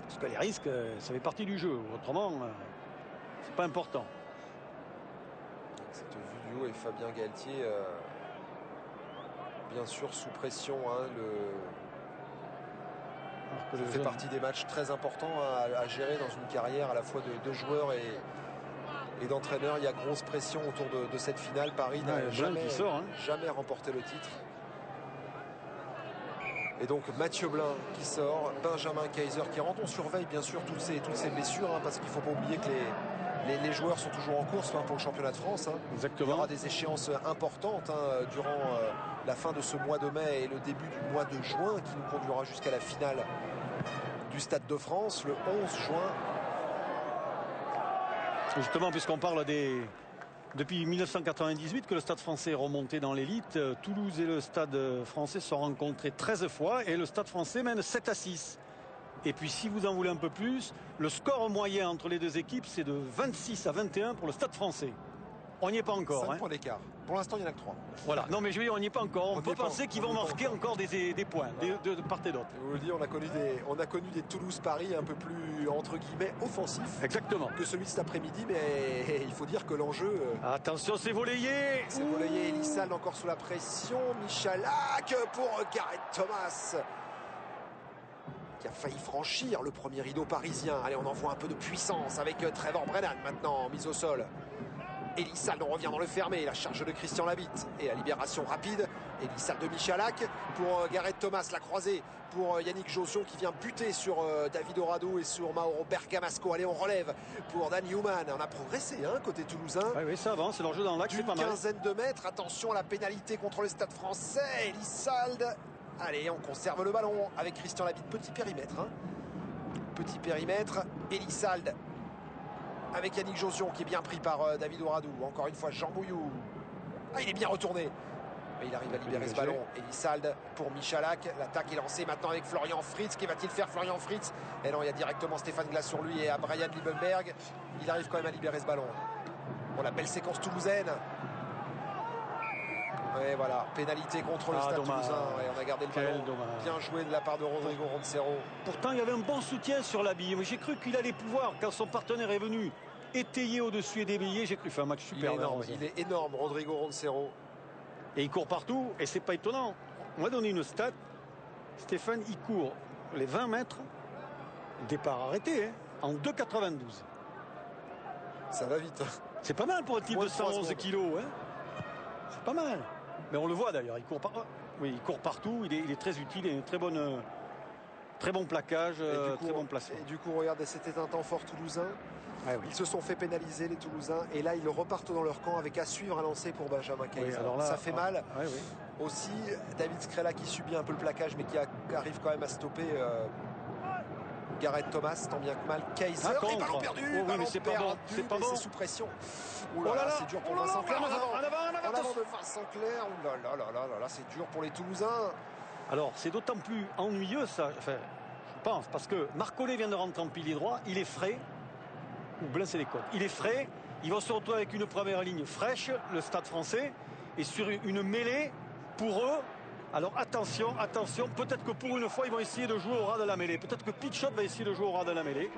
[SPEAKER 2] Parce que les risques, ça fait partie du jeu. Autrement, c'est pas important.
[SPEAKER 1] Cette vidéo et Fabien Galtier, bien sûr sous pression, hein, ça fait partie des matchs très importants à gérer dans une carrière à la fois de joueurs et d'entraîneurs. Il y a grosse pression autour de cette finale. Paris n'a jamais remporté le titre. Et donc Mathieu Blin qui sort, Benjamin Kaiser qui rentre. On surveille bien sûr toutes ces blessures, hein, parce qu'il ne faut pas oublier que les joueurs sont toujours en course, hein, pour le championnat de France. Hein.
[SPEAKER 2] Exactement.
[SPEAKER 1] Il y aura des échéances importantes, hein, durant la fin de ce mois de mai et le début du mois de juin, qui nous conduira jusqu'à la finale du Stade de France le 11 juin.
[SPEAKER 2] Justement, puisqu'on parle depuis 1998 que le Stade français est remonté dans l'élite, Toulouse et le Stade français se sont rencontrés 13 fois et le Stade français mène 7-6. Et puis si vous en voulez un peu plus, le score moyen entre les deux équipes, c'est de 26-21 pour le Stade français. On n'y est pas encore.
[SPEAKER 1] 5 points d'écart. Pour l'instant, il n'y en a que 3.
[SPEAKER 2] Voilà. Non, mais je veux dire, on n'y est pas encore. On peut penser qu'ils vont marquer encore des points, voilà, de part et d'autre.
[SPEAKER 1] Je vous le dis, on a connu des Toulouse-Paris un peu plus, entre guillemets, offensifs.
[SPEAKER 2] Exactement.
[SPEAKER 1] Que celui de cet après-midi, mais il faut dire que l'enjeu...
[SPEAKER 2] Attention, c'est volleyé.
[SPEAKER 1] C'est volleyé. Elissalde encore sous la pression. Michalak pour Gareth Thomas, qui a failli franchir le premier rideau parisien. Allez, on envoie un peu de puissance avec Trevor Brennan maintenant, mise au sol. Elissalde, on revient dans le fermé, la charge de Christian Labitte et la libération rapide. Elissalde de Michalak pour Gareth Thomas, la croisée pour Yannick Josion qui vient buter sur David Oradou et sur Mauro Bergamasco. Allez, on relève pour Dan Newman. On a progressé, hein, côté toulousain.
[SPEAKER 2] Oui, ça avance, c'est l'enjeu dans l'axe, c'est pas mal.
[SPEAKER 1] Une quinzaine de mètres, attention à la pénalité contre le Stade français. Elissalde, allez, on conserve le ballon avec Christian Labitte. Petit périmètre, hein. Petit périmètre. Elissalde avec Yannick Josion qui est bien pris par David Oradou. Encore une fois, Jean Bouillou. Ah, il est bien retourné. Mais il arrive à libérer ce ballon. Elissalde pour Michalak. L'attaque est lancée maintenant avec Florian Fritz. Qu'est va-t-il faire, Florian Fritz? Et non, il y a directement Stéphane Glass sur lui et à Brian Liebenberg. Il arrive quand même à libérer ce ballon. Bon, la belle séquence toulousaine. Et voilà, pénalité contre le Stade toulousain. Et on a gardé le ballon. Bien joué de la part de Rodrigo Roncero.
[SPEAKER 2] Pourtant, il y avait un bon soutien sur la bille. J'ai cru qu'il allait pouvoir, quand son partenaire est venu étayer au-dessus et déblayer, j'ai cru faire un match super.
[SPEAKER 1] Il est énorme, Rodrigo Roncero.
[SPEAKER 2] Et il court partout, et c'est pas étonnant. On va donner une stat. Stéphane, il court les 20 mètres, départ arrêté, hein, en 2,92.
[SPEAKER 1] Ça va vite.
[SPEAKER 2] C'est pas mal pour un type de 111 kilos. Hein. C'est pas mal. Mais on le voit d'ailleurs, il court partout, il est très utile, il a une très bon plaquage, très bon placement.
[SPEAKER 1] Et du coup, regardez, c'était un temps fort toulousain.
[SPEAKER 2] Ah oui.
[SPEAKER 1] Ils se sont fait pénaliser, les Toulousains, et là ils repartent dans leur camp avec à suivre un lancer pour Benjamin Kaiser. Oui, ça fait mal. Aussi, David Scrella qui subit un peu le plaquage, mais qui arrive quand même à stopper Gareth Thomas, tant bien que mal. Kaiser, et ballon perdu, ballon
[SPEAKER 2] c'est pas bon, c'est pas bon.
[SPEAKER 1] C'est sous pression. Ouh là là, c'est dur pour Vincent Clerc. En avant de Vincent Clerc. Ouh là là, c'est dur pour les Toulousains.
[SPEAKER 2] Alors, c'est d'autant plus ennuyeux, ça, enfin, je pense, parce que Marcollet vient de rentrer en pilier droit, il est frais. Ou Blin, c'est les codes. Il est frais, il va se retrouver avec une première ligne fraîche, le Stade français, et sur une mêlée pour eux. Alors attention, peut-être que pour une fois ils vont essayer de jouer au ras de la mêlée. Peut-être que Pitchot va essayer de jouer au ras de la mêlée.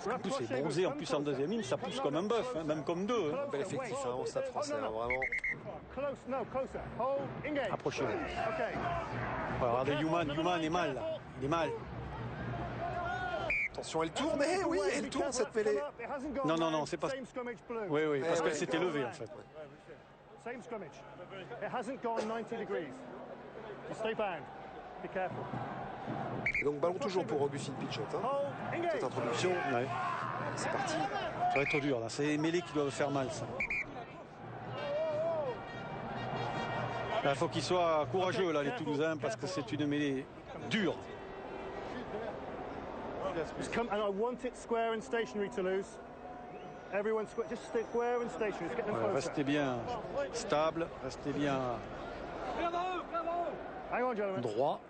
[SPEAKER 2] En plus c'est bronzé, en plus en deuxième ligne, ça pousse comme un bœuf, hein, même comme deux. Hein.
[SPEAKER 1] Bel effectif, hein, au Stade français, hein, vraiment.
[SPEAKER 2] Approchez-vous. Regardez, Youman est mal, là. Il est mal.
[SPEAKER 1] Attention, elle tourne, oui, elle tourne cette mêlée.
[SPEAKER 2] Non, c'est pas... Oui, parce qu'elle s'était levée en fait.
[SPEAKER 3] Same scrummage. It hasn't gone 90 degrees. Just stay bound. Be careful.
[SPEAKER 1] Et donc ballon toujours pour Augustin Pitchot. Hein. Cette introduction.
[SPEAKER 2] Ouais.
[SPEAKER 1] C'est parti.
[SPEAKER 2] Ça va être dur là. C'est les mêlées qui doivent faire mal ça. Il faut qu'ils soient courageux là les Toulousains parce que c'est une mêlée dure.
[SPEAKER 3] And I want it square and stationary, Toulouse. Everyone square, just stay square and stationary. Let's get them closer.
[SPEAKER 2] Restez bien stable, restez bien droit.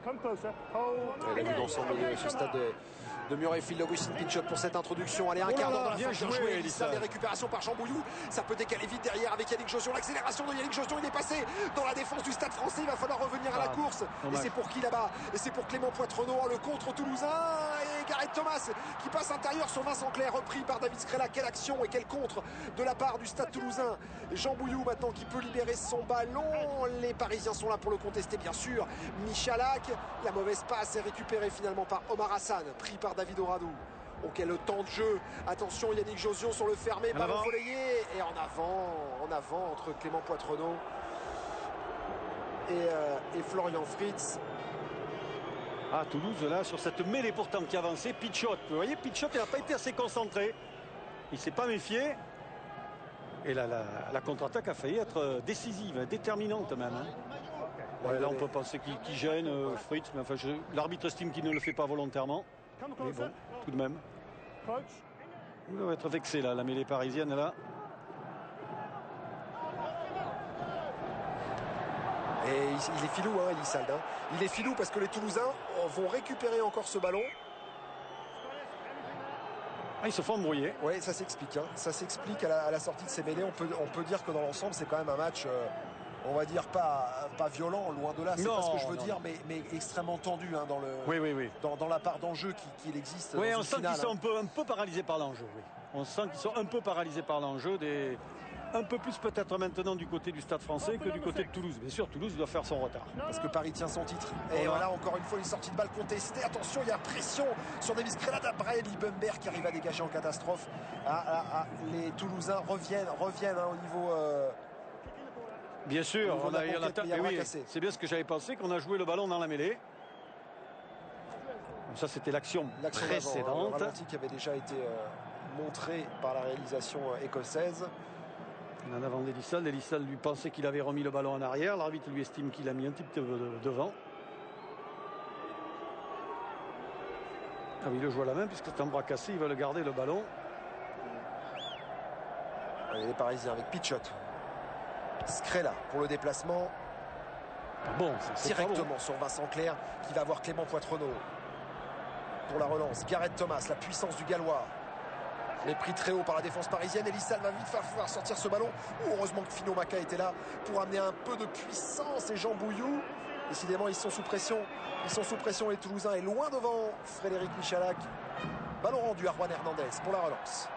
[SPEAKER 3] Come closer. Hold.
[SPEAKER 1] Elle a vu d'ensemble ce stade de Murrayfield, Augustin Pitchot pour cette introduction. Allez, un quart d'heure de la fin, bien joué. Les récupérations par Jean Bouillou. Ça peut décaler vite derrière avec Yannick Josion. L'accélération de Yannick Josion, il est passé dans la défense du Stade français. Il va falloir revenir à la course. Et c'est pour qui là-bas? Et c'est pour Clément Poitrenaud, le contre toulousain. Et Gareth Thomas qui passe intérieur sur Vincent Clerc, repris par David Scrella. Quelle action et quel contre de la part du Stade toulousain. Jean Bouillou maintenant qui peut libérer son ballon. Les Parisiens sont là pour le contester, bien sûr. Michalak, la mauvaise passe est récupérée finalement par Omar Hassan, pris par David Oradou. Ok, le temps de jeu. Attention, Yannick Josion sur le fermé, ballon volleyé. Et en avant entre Clément Poitrenaud et Florian Fritz.
[SPEAKER 2] Ah, Toulouse, là, sur cette mêlée pourtant qui avançait, Pichot. Vous voyez, Pichot, il n'a pas été assez concentré. Il ne s'est pas méfié. Et là, la contre-attaque a failli être décisive, déterminante même. Hein. Ouais, là, on peut penser qu'il gêne Fritz, mais enfin, l'arbitre estime qu'il ne le fait pas volontairement. Mais bon, tout de même. Il doit être vexé, là, la mêlée parisienne, là.
[SPEAKER 1] Et il est filou, hein, Elissalde. Hein. Il est filou parce que les Toulousains vont récupérer encore ce ballon.
[SPEAKER 2] Ah, ils se font embrouiller.
[SPEAKER 1] Oui, ça s'explique. Hein. Ça s'explique à la sortie de ces mêlées. On peut dire que dans l'ensemble, c'est quand même un match, on va dire, pas violent, loin de là. C'est pas ce que je veux dire, mais extrêmement tendu hein, dans la part d'enjeu qu'il existe.
[SPEAKER 2] Oui, on sent qu'ils sont un peu paralysés par l'enjeu. Oui. On sent qu'ils sont un peu paralysés par l'enjeu. Un peu plus peut-être maintenant du côté du Stade Français que du côté de Toulouse. Bien sûr, Toulouse doit faire son retard.
[SPEAKER 1] Parce que Paris tient son titre. Et voilà, encore une fois, une sortie de balle contestée. Attention, il y a pression sur Davis Krela d'Abraham Liebenberg qui arrive à dégager en catastrophe. Les Toulousains reviennent hein, au niveau...
[SPEAKER 2] Bien sûr, c'est bien ce que j'avais pensé, qu'on a joué le ballon dans la mêlée. Ça, c'était l'action précédente.
[SPEAKER 1] Le ralenti qui avait déjà été montré par la réalisation écossaise.
[SPEAKER 2] En avant d'Elissalde. Elissalde lui pensait qu'il avait remis le ballon en arrière. L'arbitre lui estime qu'il a mis un petit peu devant. Ah oui, il le joue à la main puisque c'est un bras cassé. Il va le garder le ballon.
[SPEAKER 1] Allez, les Parisiens avec Pichot. Skrela pour le déplacement.
[SPEAKER 2] Bon, c'est
[SPEAKER 1] directement
[SPEAKER 2] bon.
[SPEAKER 1] Sur Vincent Clerc qui va voir Clément Poitrenaud. Pour la relance, Gareth Thomas, la puissance du Gallois. Mais pris très haut par la défense parisienne. Elissalde va vite falloir sortir ce ballon. Heureusement que Fino Maka était là pour amener un peu de puissance. Et Jean Bouillou, décidément, ils sont sous pression. Ils sont sous pression, les Toulousains. Et loin devant, Frédéric Michalak. Ballon rendu à Juan Hernandez pour la relance.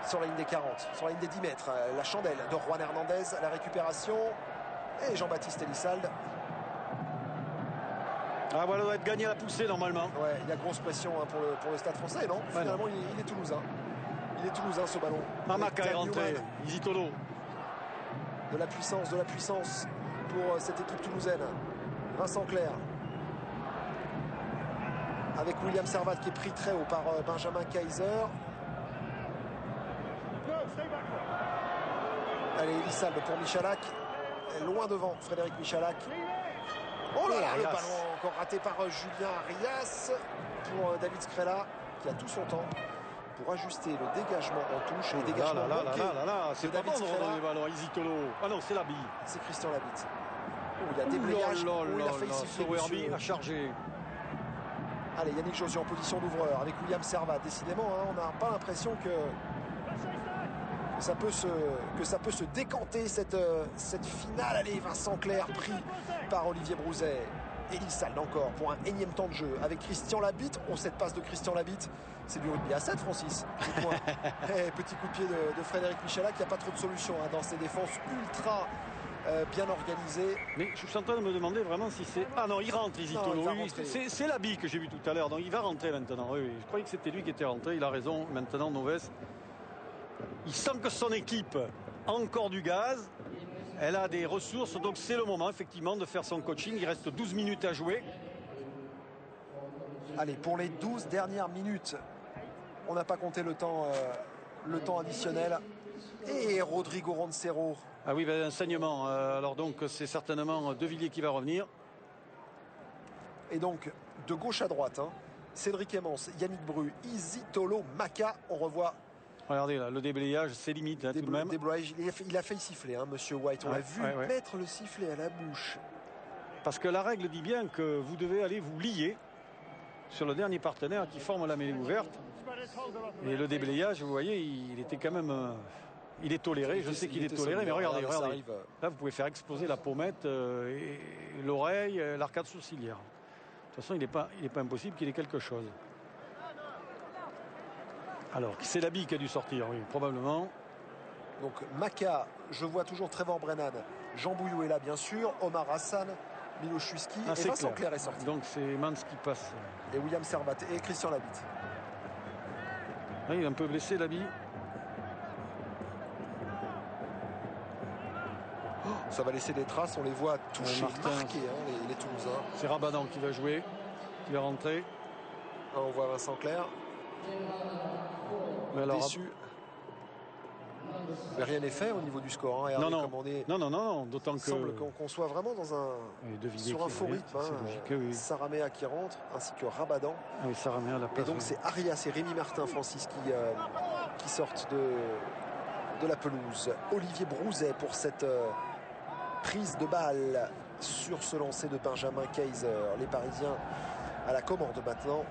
[SPEAKER 1] Sur la ligne des 40, sur la ligne des 10 mètres. La chandelle de Juan Hernandez. La récupération. Et Jean-Baptiste Elissalde.
[SPEAKER 2] Ah voilà, doit être gagné à la poussée normalement.
[SPEAKER 1] Ouais, il y a grosse pression hein, pour le Stade Français, non? Finalement, il est toulousain. Il est toulousain ce ballon.
[SPEAKER 2] Maka est rentré, Isitolo.
[SPEAKER 1] De la puissance pour cette équipe toulousaine. Vincent Clerc. Avec William Servat qui est pris très haut par Benjamin Kaiser. Allez, Elissalde pour Michalak. Loin devant, Frédéric Michalak. Oh là là, le ballon encore raté par Julien Arias pour David Skrela qui a tout son temps pour ajuster le dégagement en touche. Et dégagement
[SPEAKER 2] c'est pas bon de redonner le ballon à Isitolo. Ah non, c'est Labi.
[SPEAKER 1] C'est Christian Labitte. Il y a déblayage. Il a failli siffler.
[SPEAKER 2] A chargé.
[SPEAKER 1] Allez, Yannick José en position d'ouvreur avec William Servat. Décidément, hein, on n'a pas l'impression que ça peut se décanter cette finale. Allez, Vincent Clerc pris par Olivier Brouzet. Elissalde encore pour un énième temps de jeu avec Christian Labitte. Cette passe de Christian Labitte, c'est du rugby à 7, Francis. Petit coup de pied de Frédéric Michalak. Il n'y a pas trop de solutions hein, dans ces défenses ultra bien organisées.
[SPEAKER 2] Mais je suis en train de me demander vraiment si c'est... Ah non, il rentre, Isitolo. C'est Labi que j'ai vu tout à l'heure. Donc il va rentrer maintenant. Oui. Je croyais que c'était lui qui était rentré. Il a raison. Maintenant, Noves. Il sent que son équipe a encore du gaz. Elle a des ressources. Donc c'est le moment, effectivement, de faire son coaching. Il reste 12 minutes à jouer.
[SPEAKER 1] Allez, pour les 12 dernières minutes, on n'a pas compté le temps additionnel. Et Rodrigo Roncero.
[SPEAKER 2] Ah oui, ben, un saignement. Alors donc, c'est certainement De Villiers qui va revenir.
[SPEAKER 1] Et donc, de gauche à droite, hein, Cédric Emmons, Yannick Bru, Isitolo, Maka. On revoit...
[SPEAKER 2] Regardez là, le déblayage, c'est limite hein, tout de même.
[SPEAKER 1] Il a failli siffler, hein, monsieur White. On l'a vu mettre le sifflet à la bouche.
[SPEAKER 2] Parce que la règle dit bien que vous devez aller vous lier sur le dernier partenaire qui forme la mêlée ouverte. Et le déblayage, vous voyez, il était quand même... il est toléré, je sais qu'il est toléré, mais regardez. Là, vous pouvez faire exploser la pommette, l'oreille, l'arcade sourcilière. De toute façon, il n'est pas impossible qu'il ait quelque chose. Alors, c'est Labi qui a dû sortir, oui, probablement.
[SPEAKER 1] Donc, Maka, je vois toujours Trevor Brennan. Jean Bouillou est là, bien sûr. Omar Hassan, Miloš Husky. Et Vincent Clerc est sorti.
[SPEAKER 2] Donc, c'est Mans qui passe.
[SPEAKER 1] Et William Servat et Christian Labitte.
[SPEAKER 2] Oui, il est un peu blessé, Labi. Oh,
[SPEAKER 1] Ça va laisser des traces, on les voit toucher,
[SPEAKER 2] Martin,
[SPEAKER 1] marquer les Toulousains.
[SPEAKER 2] C'est Rabadan qui va jouer, qui va rentrer.
[SPEAKER 1] Ah, on voit Vincent Clerc.
[SPEAKER 2] Mais alors,
[SPEAKER 1] déçu. Mais rien n'est fait au niveau du score. Hein.
[SPEAKER 2] non,
[SPEAKER 1] Hervé,
[SPEAKER 2] d'autant
[SPEAKER 1] il
[SPEAKER 2] que...
[SPEAKER 1] semble qu'on soit vraiment dans sur un faux rythme.
[SPEAKER 2] C'est logique, oui.
[SPEAKER 1] Saramea qui rentre, ainsi que Rabadan.
[SPEAKER 2] Ah oui, Saramea à la place.
[SPEAKER 1] Et donc c'est Arias et Rémi Martin, Francis, qui sortent de la pelouse. Olivier Brouzet pour cette prise de balle sur ce lancer de Benjamin Kaiser. Les Parisiens à la commande maintenant.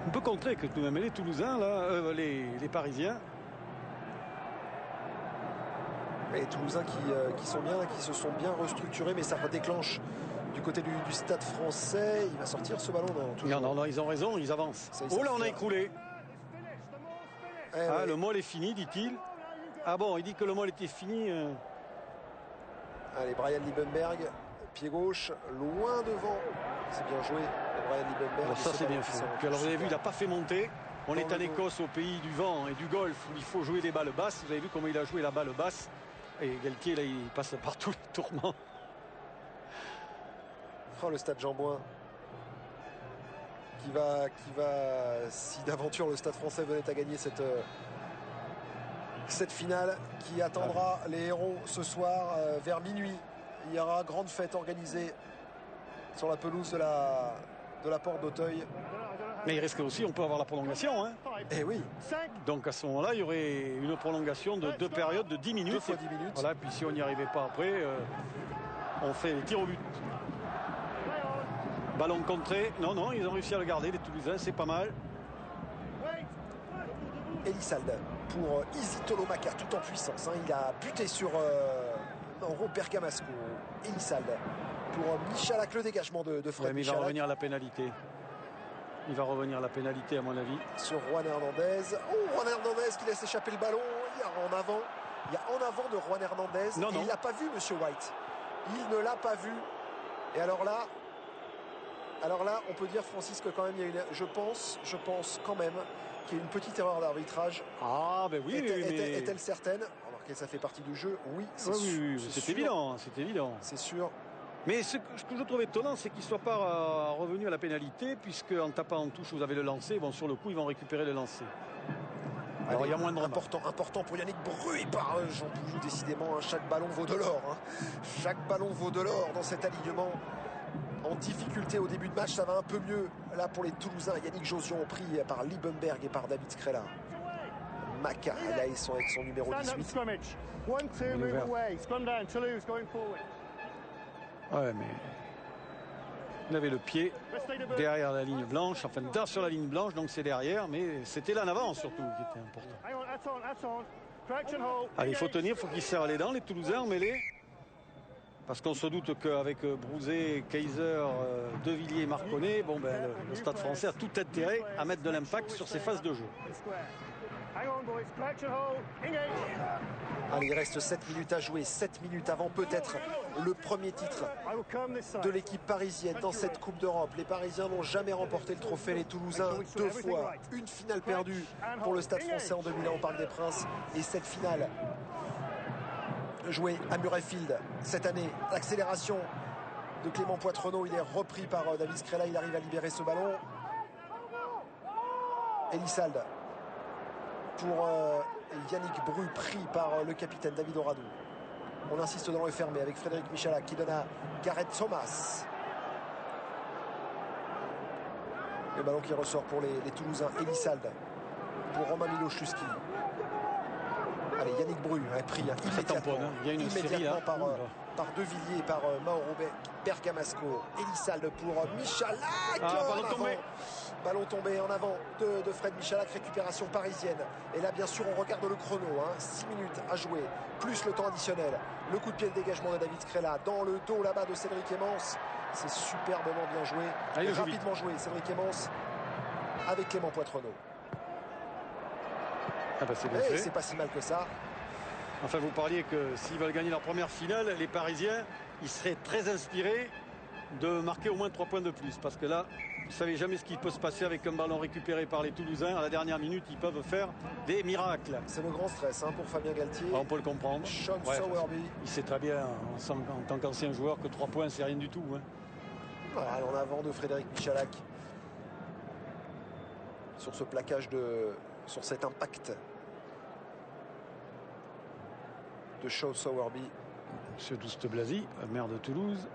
[SPEAKER 2] On peut contrer que nous les Toulousains, là, les Parisiens.
[SPEAKER 1] Les Toulousains qui sont bien, qui se sont bien restructurés, mais ça déclenche du côté du Stade Français. Il va sortir ce ballon,
[SPEAKER 2] Non, ils ont raison, ils avancent. Oh là, on a écroulé. Le molle est fini, dit-il. Ah bon, il dit que le molle était fini.
[SPEAKER 1] Allez, Brian Liebenberg, pied gauche, loin devant. C'est bien joué, Brian Liebenberg.
[SPEAKER 2] Alors ça, c'est bien fait. Puis alors, vous avez vu, il n'a pas fait monter. On est en Écosse, au pays du vent et du golf, où il faut jouer des balles basses. Vous avez vu comment il a joué la balle basse. Et Galtier, là, il passe par tous les tourments.
[SPEAKER 1] Oh, le Stade Jean-Bouin qui va, si d'aventure le Stade Français venait à gagner cette finale, qui attendra les héros ce soir vers minuit. Il y aura grande fête organisée sur la pelouse de la Porte d'Auteuil.
[SPEAKER 2] Mais il risque aussi, on peut avoir la prolongation. Hein.
[SPEAKER 1] Eh oui.
[SPEAKER 2] Donc à ce moment-là, il y aurait une prolongation de 2 périodes de 10 minutes.
[SPEAKER 1] 2 fois 10 minutes.
[SPEAKER 2] Voilà, puis si on n'y arrivait pas après, on fait les tirs au but. Ballon contré. Non, ils ont réussi à le garder, les Toulousains, c'est pas mal.
[SPEAKER 1] Elissalde pour Izzy Tolomaka, tout en puissance. Hein. Il a buté sur Mauro Bergamasco. Elissalde pour Michalak, le dégagement de Fred
[SPEAKER 2] mais il
[SPEAKER 1] Michalak.
[SPEAKER 2] va revenir à la pénalité. Il va revenir à la pénalité, à mon avis.
[SPEAKER 1] Sur Juan Hernandez. Oh, Juan Hernandez qui laisse échapper le ballon. Il y a en avant de Juan Hernandez.
[SPEAKER 2] Non.
[SPEAKER 1] Il ne l'a pas vu, monsieur White. Il ne l'a pas vu. Et alors là, on peut dire, Francis, que quand même, il y a je pense quand même qu'il y a une petite erreur d'arbitrage.
[SPEAKER 2] Ah, ben oui.
[SPEAKER 1] Est-elle certaine? Remarquez, ça fait partie du jeu. Oui, c'est sûr.
[SPEAKER 2] Oui, c'est évident. C'est évident.
[SPEAKER 1] C'est sûr.
[SPEAKER 2] Mais ce que je trouve étonnant, c'est qu'il ne soit pas revenu à la pénalité, puisque en tapant en touche, vous avez le lancer. Bon, sur le coup, ils vont récupérer le lancer. Alors,
[SPEAKER 1] allez,
[SPEAKER 2] il y a moins de
[SPEAKER 1] important pour Yannick Bru par Jean Pouillou, décidément. Hein, chaque ballon vaut de l'or. Hein. Chaque ballon vaut de l'or dans cet alignement. En difficulté au début de match, ça va un peu mieux. Là, pour les Toulousains, Yannick Josion pris par Liebenberg et par David Skrela. Maca, là, avec son numéro 18.
[SPEAKER 2] Ouais, mais il avait le pied derrière la ligne blanche, enfin sur la ligne blanche, donc c'est derrière, mais c'était là en avant surtout qui était important. Allez, il faut tenir, il faut qu'ils serrent les dents, les Toulousains mêlés. Parce qu'on se doute qu'avec Brouzet, Kaiser, De Villiers et Marconnet, le Stade Français a tout intérêt à mettre de l'impact sur ses phases de jeu.
[SPEAKER 1] Allez, il reste 7 minutes à jouer, 7 minutes avant peut-être le premier titre de l'équipe parisienne dans cette Coupe d'Europe. Les Parisiens n'ont jamais remporté le trophée, les Toulousains 2 fois. Une finale perdue pour le Stade Français en 2001 au Parc des Princes. Et cette finale jouée à Murrayfield cette année. L'accélération de Clément Poitrenaud, il est repris par David Skrela, il arrive à libérer ce ballon. Elissalde pour Yannick Bru, pris par le capitaine David Oradou. On insiste dans le fermé avec Frédéric Michalak qui donne à Gareth Thomas. Le ballon qui ressort pour les Toulousains. Elissalde pour Romain Miloszewski. Allez, Yannick Bru a pris immédiatement par De Villiers, par Mauro Bergamasco. Elissalde pour Michalak. Ballon tombé en avant de Fred Michalak, récupération parisienne. Et là, bien sûr, on regarde le chrono. 6 minutes à jouer, plus le temps additionnel. Le coup de pied, le dégagement de David Skrela dans le dos là-bas de Cédric Emmens. C'est superbement bien joué. Et rapidement joué, Cédric Emmens avec Clément Poitrenaud. C'est pas si mal que ça.
[SPEAKER 2] Enfin, vous parliez que s'ils veulent gagner leur première finale, les Parisiens, ils seraient très inspirés de marquer au moins 3 points de plus. Parce que là, vous ne savez jamais ce qui peut se passer avec un ballon récupéré par les Toulousains. À la dernière minute, ils peuvent faire des miracles.
[SPEAKER 1] C'est le grand stress hein, pour Fabien Galtier.
[SPEAKER 2] On peut le comprendre.
[SPEAKER 1] Sean
[SPEAKER 2] Ouais,
[SPEAKER 1] Sowerby.
[SPEAKER 2] il sait très bien, en tant qu'ancien joueur, que 3 points, c'est rien du tout. Hein.
[SPEAKER 1] Voilà, en avant de Frédéric Michalak. Sur ce plaquage sur cet impact de Sean Sowerby.
[SPEAKER 2] Monsieur Douste Blazy, maire de Toulouse.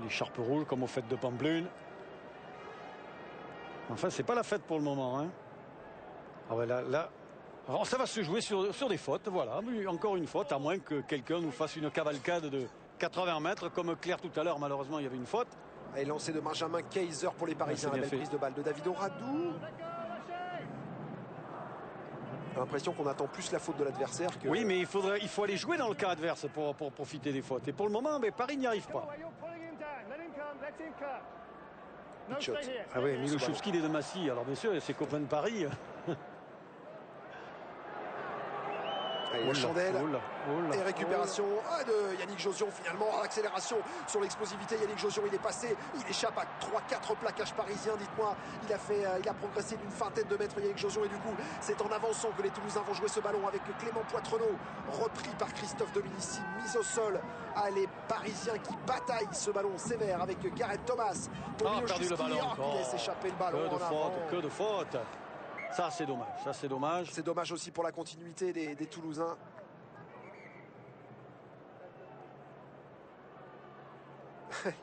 [SPEAKER 2] Les charpes rouges comme aux fêtes de Pamplune. Enfin, c'est pas la fête pour le moment. Hein. Ah ouais, là. Alors, ça va se jouer sur des fautes. Voilà, mais encore une faute, à moins que quelqu'un nous fasse une cavalcade de 80 mètres, comme Claire tout à l'heure. Malheureusement, il y avait une faute.
[SPEAKER 1] Et lancé de Benjamin Kaiser pour les Parisiens. La belle prise de balle de David Oradou. J'ai l'impression qu'on attend plus la faute de l'adversaire que...
[SPEAKER 2] Oui, mais il faut aller jouer dans le cas adverse pour profiter des fautes. Et pour le moment, mais Paris n'y arrive pas.
[SPEAKER 1] Pichot.
[SPEAKER 2] Ah oui, Miloševski, il est de Massy. Alors bien sûr, ses copains de Paris.
[SPEAKER 1] Allez, la chandelle et récupération de Yannick Josion finalement en accélération sur l'explosivité. Yannick Josion, il est passé, il échappe à 3-4 plaquages parisiens. Dites-moi, il a progressé d'une vingtaine de mètres Yannick Josion, et du coup c'est en avançant que les Toulousains vont jouer ce ballon avec Clément Poitrenaud, repris par Christophe Dominici, mise au sol. Les Parisiens qui bataillent ce ballon sévère avec Gareth Thomas pour
[SPEAKER 2] perdu le ballon.
[SPEAKER 1] Il laisse échapper le ballon.
[SPEAKER 2] Que de faute. Ça, c'est dommage. Ça, c'est dommage.
[SPEAKER 1] C'est dommage aussi pour la continuité des Toulousains.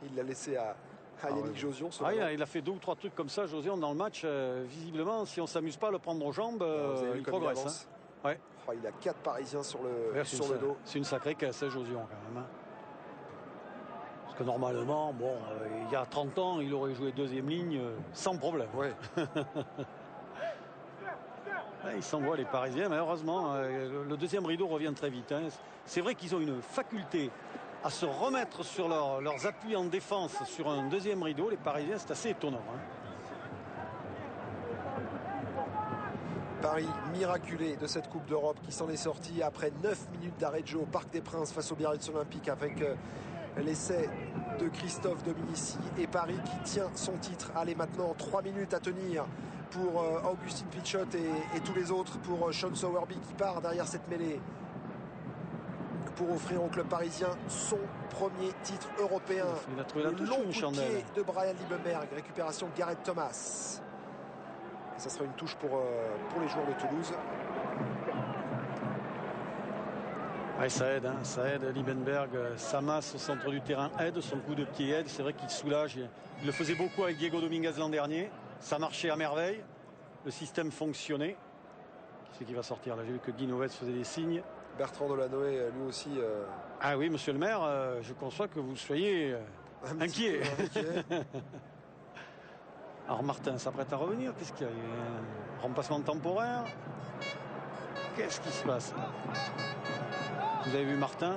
[SPEAKER 1] Il l'a laissé à Yannick Josion.
[SPEAKER 2] Il a fait 2 ou 3 trucs comme ça, Josion, dans le match. Visiblement, si on ne s'amuse pas à le prendre aux jambes, il progresse. Hein. Ouais.
[SPEAKER 1] Il a 4 Parisiens sur le dos.
[SPEAKER 2] C'est une sacrée caisse, Josion, quand même. Hein. Parce que normalement, il y a 30 ans, il aurait joué 2e ligne sans problème.
[SPEAKER 1] Ouais.
[SPEAKER 2] Ils s'envoient les Parisiens, mais heureusement, le 2e rideau revient très vite. Hein. C'est vrai qu'ils ont une faculté à se remettre sur leurs appuis en défense sur un 2e rideau. Les Parisiens, c'est assez étonnant. Hein.
[SPEAKER 1] Paris miraculé de cette Coupe d'Europe qui s'en est sorti après 9 minutes d'arrêt de jeu au Parc des Princes face au Biarritz Olympique avec l'essai de Christophe Dominici, et Paris qui tient son titre. Allez, maintenant 3 minutes à tenir pour Augustin Pichot et tous les autres, pour Sean Sowerby qui part derrière cette mêlée pour offrir au club parisien son premier titre européen.
[SPEAKER 2] Il a trouvé la touche,
[SPEAKER 1] long coup de pied de Brian Liebenberg, récupération de Gareth Thomas. Et ça sera une touche pour les joueurs de Toulouse.
[SPEAKER 2] Ouais, ça aide, hein, ça aide. Liebenberg, sa masse au centre du terrain aide, son coup de pied aide. C'est vrai qu'il soulage. Il le faisait beaucoup avec Diego Dominguez l'an dernier. Ça marchait à merveille. Le système fonctionnait. Qui c'est qui va sortir là? J'ai vu que Guy Novès faisait des signes.
[SPEAKER 1] Bertrand Delanoë, lui aussi.
[SPEAKER 2] Ah oui, monsieur le maire, je conçois que vous soyez inquiet. Alors Martin s'apprête à revenir. Qu'est-ce qu'il y a? Un remplacement temporaire? Qu'est-ce qui se passe là? Vous avez vu Martin?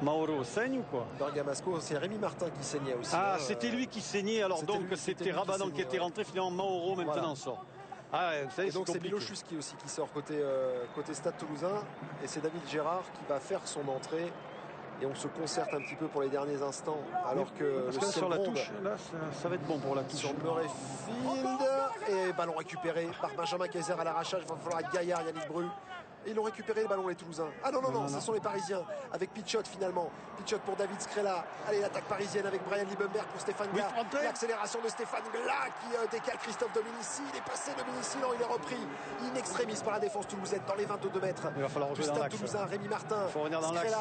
[SPEAKER 2] Mauro saigne ou quoi?
[SPEAKER 1] Bergamasco, c'est Rémi Martin qui saignait aussi.
[SPEAKER 2] Ah, c'était lui qui saignait. Alors donc c'était Rabadan qui était rentré. Finalement, Mauro maintenant sort. Ah, vous savez,
[SPEAKER 1] et donc c'est Miloševski aussi qui sort côté Stade Toulousain. Et c'est David Gérard qui va faire son entrée. Et on se concerte un petit peu pour les derniers instants. Alors que
[SPEAKER 2] parce que là, sur la touche, là, ça va être bon pour la touche.
[SPEAKER 1] Sur Murrayfield. Et ballon récupéré par Benjamin Kaiser à l'arrachage. Il va falloir être gaillard, Yannick Bru. Et ils l'ont récupéré le ballon, les Toulousains. Ah non, ce sont les Parisiens avec Pichot finalement. Pichot pour David Skrela. Allez, l'attaque parisienne avec Brian Liebenberg pour Stéphane Glas. L'accélération de Stéphane Glas qui décale Christophe Dominici. Il est passé Dominici, non, il est repris in extremis par la défense toulousaine dans les 22 mètres.
[SPEAKER 2] Il va falloir
[SPEAKER 1] du Stade Toulousain. Rémi Martin.
[SPEAKER 2] Il faut revenir dans l'axe.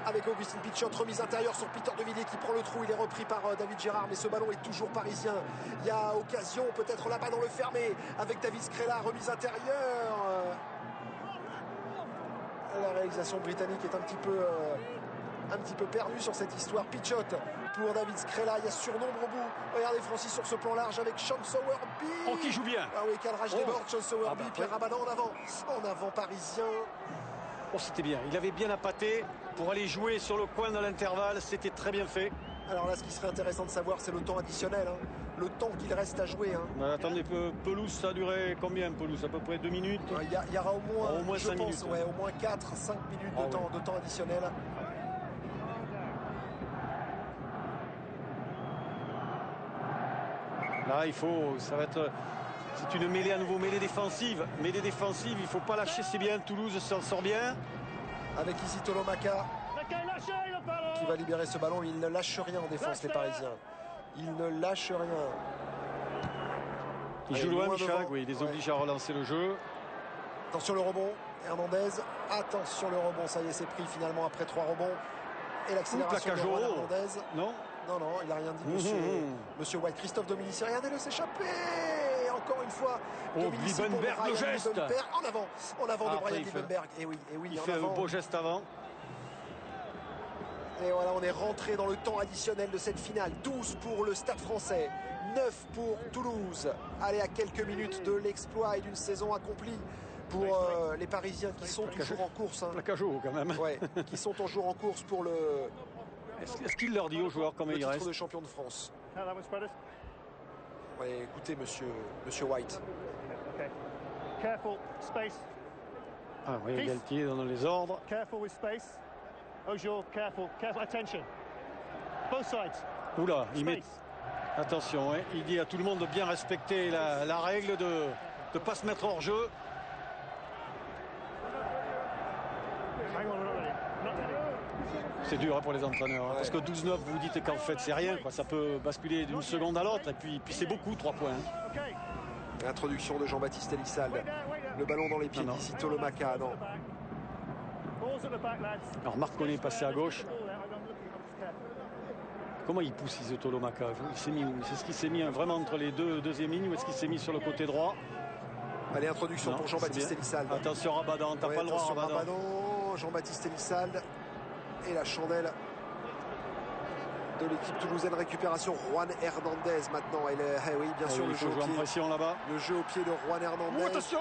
[SPEAKER 1] Avec Augustin Pichot, remise intérieure sur Peter De Villiers qui prend le trou. Il est repris par David Gérard, mais ce ballon est toujours parisien. Il y a occasion peut-être là-bas dans le fermé avec David Skrela, remise intérieure. La réalisation britannique est un petit peu perdue sur cette histoire. Pichot pour David Skrela, il y a surnombre au bout. Regardez Francis sur ce plan large avec Sean Sowerby.
[SPEAKER 2] Oh, qui joue bien.
[SPEAKER 1] Ah oui, cadrage déborde, Sean Sowerby, Pierre Rabadan en avant parisien.
[SPEAKER 2] Oh, c'était bien, il avait bien appâté pour aller jouer sur le coin de l'intervalle, c'était très bien fait.
[SPEAKER 1] Alors là, ce qui serait intéressant de savoir, c'est le temps additionnel, hein. Le temps qu'il reste à jouer. Hein.
[SPEAKER 2] Attendez, pelouse, ça a duré combien, pelouse? À peu près 2 minutes.
[SPEAKER 1] Il y aura au moins
[SPEAKER 2] 5 minutes.
[SPEAKER 1] Ouais, au moins 4-5 minutes de temps additionnel.
[SPEAKER 2] Là, ça va être... C'est une mêlée à nouveau, mêlée défensive. Mêlée défensive, il ne faut pas lâcher, c'est bien. Toulouse s'en sort bien.
[SPEAKER 1] Avec Isi Tolomaka qui va libérer ce ballon. Il ne lâche rien en défense, les Parisiens. Il ne lâche rien.
[SPEAKER 2] Il joue loin, Michalak, oui, il les oblige à relancer le jeu.
[SPEAKER 1] Attention le rebond, Hernandez. Attention le rebond, ça y est, c'est pris finalement après 3 rebonds. Et l'accélération de Juan Hernandez.
[SPEAKER 2] Non,
[SPEAKER 1] il n'a rien dit, monsieur White. Christophe Dominici, regardez-le s'échapper. Encore une fois,
[SPEAKER 2] Liebenberg, le geste.
[SPEAKER 1] En avant de Brian Liebenberg. Et oui,
[SPEAKER 2] il fait un beau geste avant.
[SPEAKER 1] Et voilà, on est rentré dans le temps additionnel de cette finale. 12 pour le Stade Français, 9 pour Toulouse. Allez, à quelques minutes de l'exploit et d'une saison accomplie pour les Parisiens qui sont toujours en course. Hein.
[SPEAKER 2] Placageau quand même.
[SPEAKER 1] Ouais, qui sont toujours en course pour le...
[SPEAKER 2] Est-ce qu'il leur dit aux joueurs comment il reste?
[SPEAKER 1] Le titre de champion de France. Ouais, écoutez, monsieur White.
[SPEAKER 3] Okay. Careful, space.
[SPEAKER 2] Ah oui, Galtier dans les ordres.
[SPEAKER 3] Careful with space. Ojo, careful, attention. Both sides.
[SPEAKER 2] Oula, il met... Attention, hein. Il dit à tout le monde de bien respecter la règle de ne pas se mettre hors jeu. C'est dur hein, pour les entraîneurs, hein, parce que 12-9, vous dites qu'en fait c'est rien, quoi. Ça peut basculer d'une seconde à l'autre, et puis c'est beaucoup, 3 points. Hein.
[SPEAKER 1] Introduction de Jean-Baptiste Elissal. Le ballon dans les pieds d'Isi Tolomaka. Non.
[SPEAKER 2] Alors Marconnet est passé à gauche. Comment il pousse Isi Tolomaka? Il s'est mis où? C'est ce qu'il s'est mis hein, vraiment entre les deuxième lignes, ou est-ce qu'il s'est mis sur le côté droit?
[SPEAKER 1] Allez, introduction pour Jean-Baptiste Elissal.
[SPEAKER 2] Attention Rabadan, t'as pas le droit
[SPEAKER 1] Rabadan. Jean-Baptiste Elissal. Et la chandelle de l'équipe toulousaine. Récupération Juan Hernandez maintenant. Oui, bien sûr, le jeu au pied.
[SPEAKER 2] Pression là-bas.
[SPEAKER 1] Le jeu au pied de Juan Hernandez.
[SPEAKER 2] Oh, attention!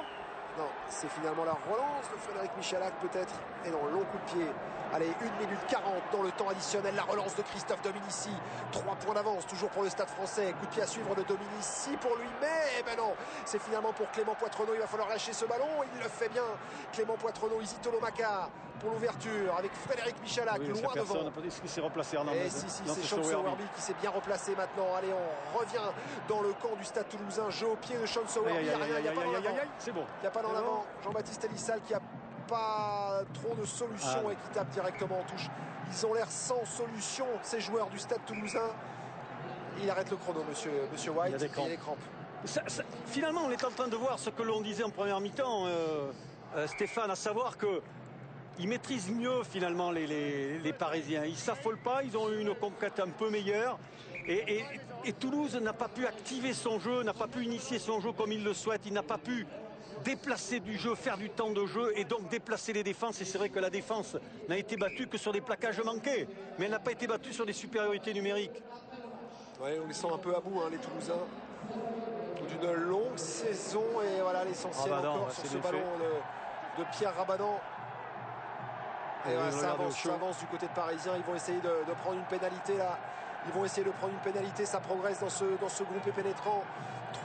[SPEAKER 1] Non, c'est finalement la relance de Frédéric Michalak peut-être. Et non, long coup de pied. Allez, 1 minute 40 dans le temps additionnel. La relance de Christophe Dominici. 3 points d'avance toujours pour le Stade Français. Coup de pied à suivre de Dominici pour lui. Mais ben non, c'est finalement pour Clément Poitrenaud. Il va falloir lâcher ce ballon. Il le fait bien. Clément Poitrenaud, Isi Tolomaka pour l'ouverture avec Frédéric Michalak loin devant.
[SPEAKER 2] Est-ce qu'il s'est replacé en
[SPEAKER 1] Et si, c'est Sean Sowerby qui s'est bien replacé maintenant. Allez, on revient dans le camp du Stade Toulousain. Jeu au pied de Sean Sowerby. Il n'y a pas d'en avant.
[SPEAKER 2] C'est bon.
[SPEAKER 1] Il n'y a pas d'en avant. Jean-Baptiste Elissal qui a pas trop de solutions et qui tape directement en touche. Ils ont l'air sans solution, ces joueurs du Stade Toulousain. Il arrête le chrono, monsieur White.
[SPEAKER 2] Il y a des crampes. Finalement, on est en train de voir ce que l'on disait en première mi-temps, Stéphane, à savoir que ils maîtrisent mieux finalement les Parisiens. Ils ne s'affolent pas, ils ont eu une conquête un peu meilleure. Et Toulouse n'a pas pu activer son jeu, n'a pas pu initier son jeu comme il le souhaite. Il n'a pas pu déplacer du jeu, faire du temps de jeu et donc déplacer les défenses. Et c'est vrai que la défense n'a été battue que sur des plaquages manqués. Mais elle n'a pas été battue sur des supériorités numériques.
[SPEAKER 1] Oui, on les sent un peu à bout, hein, les Toulousains. D'une longue saison. Et voilà l'essentiel encore sur ce ballon de Pierre Rabadan. Et voilà, ça avance du côté de Parisien. Ils vont essayer de prendre une pénalité là. Ils vont essayer de prendre une pénalité. Ça progresse dans ce groupe pénétrant.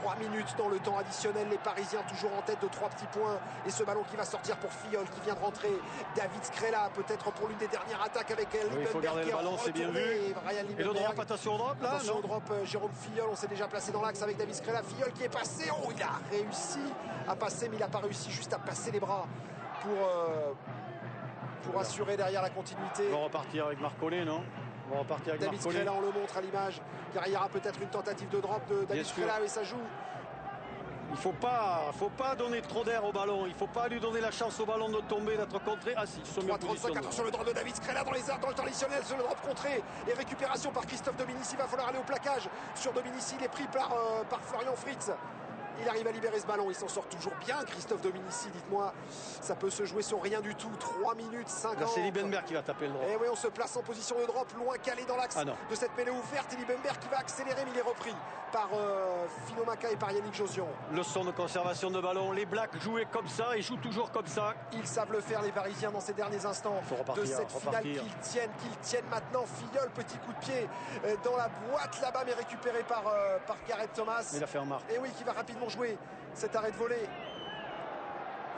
[SPEAKER 1] 3 minutes dans le temps additionnel. Les Parisiens toujours en tête de 3 petits points. Et ce ballon qui va sortir pour Filleul qui vient de rentrer. David Skrela peut-être pour l'une des dernières attaques avec elle.
[SPEAKER 2] Il faut garder le ballon, c'est bien vu. Et le drop, attention au drop là.
[SPEAKER 1] Attention au drop, Jérôme Filleul. On s'est déjà placé dans l'axe avec David Skrela. Filleul qui est passé. Oh, il a réussi à passer, mais il n'a pas réussi juste à passer les bras pour assurer derrière la continuité.
[SPEAKER 2] On va repartir avec Marconnet, non? On va repartir avec
[SPEAKER 1] David Skrela, on le montre à l'image, car il y aura peut-être une tentative de drop de David Skrela et ça joue.
[SPEAKER 2] Il faut pas donner trop d'air au ballon. Il ne faut pas lui donner la chance au ballon de tomber, d'être contré. Ah si,
[SPEAKER 1] 3-35, attention le drop de David Skrela dans le temps additionnel, sur le drop contré. Et récupération par Christophe Dominici. Il va falloir aller au plaquage sur Dominici. Il est pris par Florian Fritz. Il arrive à libérer ce ballon, il s'en sort toujours bien, Christophe Dominici, dites-moi. Ça peut se jouer sur rien du tout, 3 minutes 50.
[SPEAKER 2] C'est Liebenberg qui va taper le drop.
[SPEAKER 1] Et oui, on se place en position de drop, loin calé dans l'axe de cette mêlée ouverte. Et Liebenberg qui va accélérer, mais il est repris par Finomaka et par Yannick Josion.
[SPEAKER 2] Leçon de conservation de ballon, les Blacks jouaient comme ça et jouent toujours comme ça.
[SPEAKER 1] Ils savent le faire, les Parisiens, dans ces derniers instants de cette finale qu'ils tiennent maintenant. Filleul, petit coup de pied dans la boîte là-bas, mais récupéré par Gareth Thomas.
[SPEAKER 2] Il a fait un marque.
[SPEAKER 1] Et oui, qui va rapidement jouer cet arrêt de volée.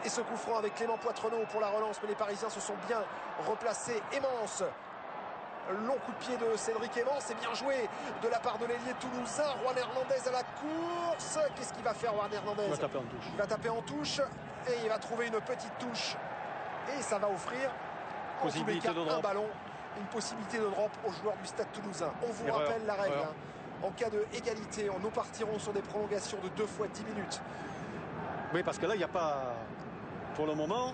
[SPEAKER 1] Et ce coup franc avec Clément Poitrenaud pour la relance, mais les Parisiens se sont bien replacés. Emmons Long coup de pied de Cédric Aimant, c'est bien joué de la part de l'ailier toulousain. Juan Hernandez à la course. Qu'est-ce qu'il va faire, Juan Hernandez?
[SPEAKER 2] Il va taper en touche.
[SPEAKER 1] Il va taper en touche et il va trouver une petite touche. Et ça va offrir, en tous les cas, un ballon, une possibilité de drop aux joueurs du Stade Toulousain. On vous rappelle la règle. En cas de égalité, nous partirons sur des prolongations de 2 fois 10 minutes.
[SPEAKER 2] Oui, parce que là, il n'y a pas, pour le moment...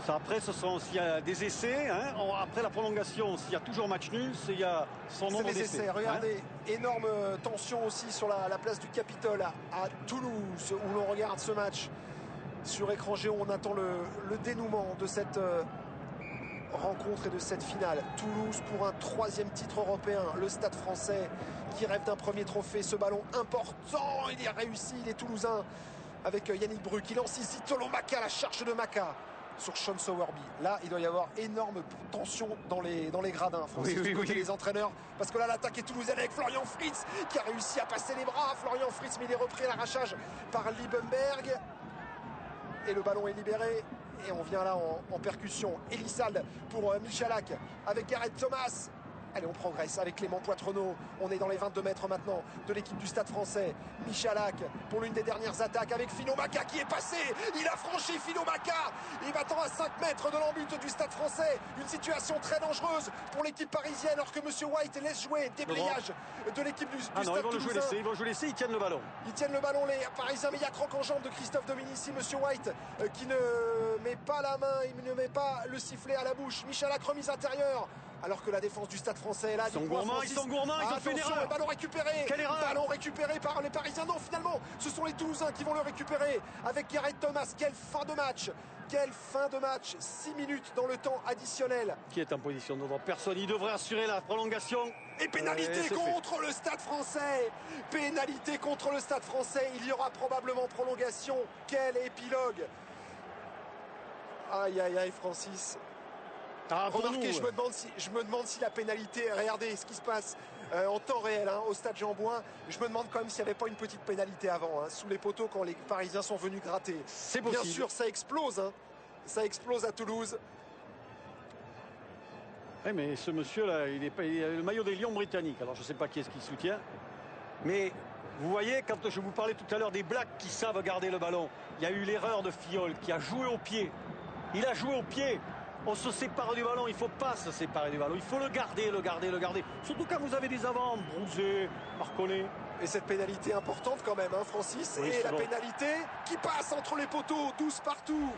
[SPEAKER 2] Ça, après, ce seront s'il y a des essais. Hein, après la prolongation, s'il y a toujours match nul, il y a son nombre d'essais.
[SPEAKER 1] Regardez, énorme tension aussi sur la place du Capitole à Toulouse, où l'on regarde ce match sur écran géant. On attend le dénouement de cette rencontre et de cette finale. Toulouse pour un 3e titre européen. Le Stade français qui rêve d'un premier trophée. Ce ballon important, il y a réussi, il est toulousain avec Yannick Bru qui lance ici Tolomaka, la charge de Maka sur Sean Sowerby. Là, il doit y avoir énorme tension dans les gradins. Les entraîneurs, parce que là, l'attaque est toulousaine avec Florian Fritz qui a réussi à passer les bras. Florian Fritz, mais il est repris à l'arrachage par Liebenberg. Et le ballon est libéré. Et on vient là en percussion. Elissalde pour Michalak avec Gareth Thomas. Allez, on progresse avec Clément Poitrenaud. On est dans les 22 mètres maintenant de l'équipe du Stade français. Michalak pour l'une des dernières attaques avec Phino Maka qui est passé. Il a franchi Phino Maka. Il va-t-en à 5 mètres de l'embut du Stade français. Une situation très dangereuse pour l'équipe parisienne alors que M. White laisse jouer. Déblayage de l'équipe du Stade toulousain.
[SPEAKER 2] Ils vont jouer l'essai, ils tiennent le ballon.
[SPEAKER 1] Ils tiennent le ballon, les Parisiens, mais il y a croc en jambe de Christophe Dominici. M. White qui ne met pas la main, il ne met pas le sifflet à la bouche. Michalak, remise intérieure. Alors que la défense du Stade français est là.
[SPEAKER 2] Ils sont gourmands, ils ont fait une erreur.
[SPEAKER 1] Le ballon récupéré.
[SPEAKER 2] Quelle erreur?
[SPEAKER 1] Ballon récupéré par les Parisiens. Non, finalement, ce sont les Toulousains qui vont le récupérer avec Gareth Thomas. Quelle fin de match. Quelle fin de match. 6 minutes dans le temps additionnel.
[SPEAKER 2] Qui est en position de droit? Personne. Il devrait assurer la prolongation.
[SPEAKER 1] Et pénalité contre le Stade français. Pénalité contre le Stade français. Il y aura probablement prolongation. Quel épilogue. Aïe, aïe, aïe, Francis. Remarquez, je me demande si la pénalité, regardez ce qui se passe en temps réel au stade Jean-Bouin. Je me demande quand même s'il n'y avait pas une petite pénalité avant, sous les poteaux quand les Parisiens sont venus gratter.
[SPEAKER 2] C'est possible.
[SPEAKER 1] Bien sûr, ça explose. Ça explose à Toulouse.
[SPEAKER 2] Oui, mais ce monsieur-là, il a le maillot des Lions britanniques. Alors, je ne sais pas qui est-ce qui soutient. Mais vous voyez, quand je vous parlais tout à l'heure des Blacks qui savent garder le ballon, il y a eu l'erreur de Fiol qui a joué au pied. Il a joué au pied. On se sépare du ballon, il ne faut pas se séparer du ballon. Il faut le garder. Surtout quand vous avez des avants, Brouzé, Marconnet.
[SPEAKER 1] Et cette pénalité importante quand même, Francis. Oui, et la pénalité qui passe entre les poteaux, 12 partout.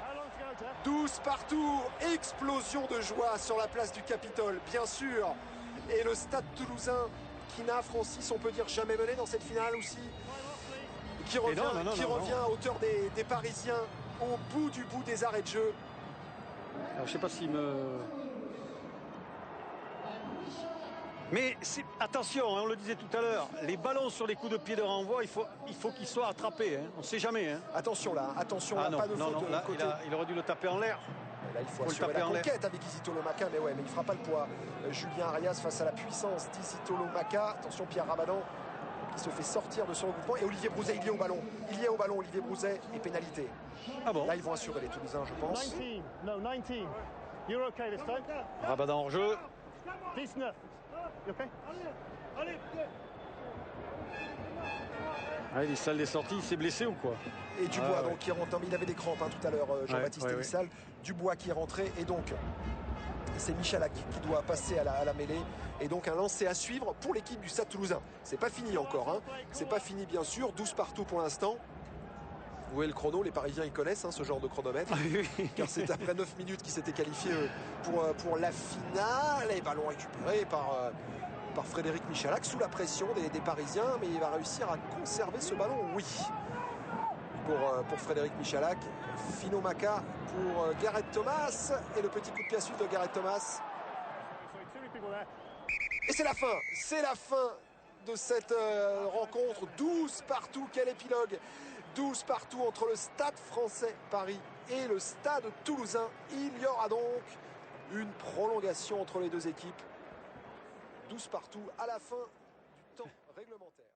[SPEAKER 1] 12 partout. Explosion de joie sur la place du Capitole, bien sûr. Et le Stade toulousain qui n'a, Francis, on peut dire, jamais mené dans cette finale aussi. Qui revient à hauteur des Parisiens au bout du bout des arrêts de jeu.
[SPEAKER 2] Alors, je ne sais pas s'il me... Mais attention, on le disait tout à l'heure, les ballons sur les coups de pied de renvoi, il faut qu'ils soient attrapés. On ne sait jamais.
[SPEAKER 1] Attention là, pas de faute de côté.
[SPEAKER 2] Il aurait dû le taper en l'air.
[SPEAKER 1] Là, il faut assurer la conquête avec Isito Lomaka, mais il ne fera pas le poids. Julien Arias face à la puissance d'Isito Lomaka. Attention, Pierre Rabadan qui se fait sortir de son regroupement. Et Olivier Brouzet, il y est au ballon. Olivier Brouzet, et pénalité.
[SPEAKER 2] Ah bon?
[SPEAKER 1] Là, ils vont assurer les Toulousains, je pense.
[SPEAKER 3] 19. No, 19. You're okay this time?
[SPEAKER 2] Rabadan hors jeu.
[SPEAKER 3] 19. You okay?
[SPEAKER 2] Il est salle des sorties, il s'est blessé ou quoi?
[SPEAKER 1] Et Dubois donc qui rentre, il avait des crampes tout à l'heure, Jean-Baptiste Elissal. Dubois qui est rentré et donc c'est Michalak qui doit passer à la mêlée. Et donc un lancer à suivre pour l'équipe du Stade Toulousain. C'est pas fini encore, c'est pas fini bien sûr, 12 partout pour l'instant. Où est le chrono? Les Parisiens ils connaissent ce genre de chronomètre. Car c'est après 9 minutes qu'ils s'étaient qualifiés pour la finale. Et ballon récupéré par Frédéric Michalak sous la pression des Parisiens. Mais il va réussir à conserver ce ballon, oui. Pour Frédéric Michalak. Phino Maka pour Gareth Thomas. Et le petit coup de pied à suivre de Gareth Thomas. Et c'est la fin de cette rencontre. 12 partout, quel épilogue. 12 partout entre le Stade français Paris et le Stade toulousain. Il y aura donc une prolongation entre les deux équipes. 12 partout à la fin du temps réglementaire.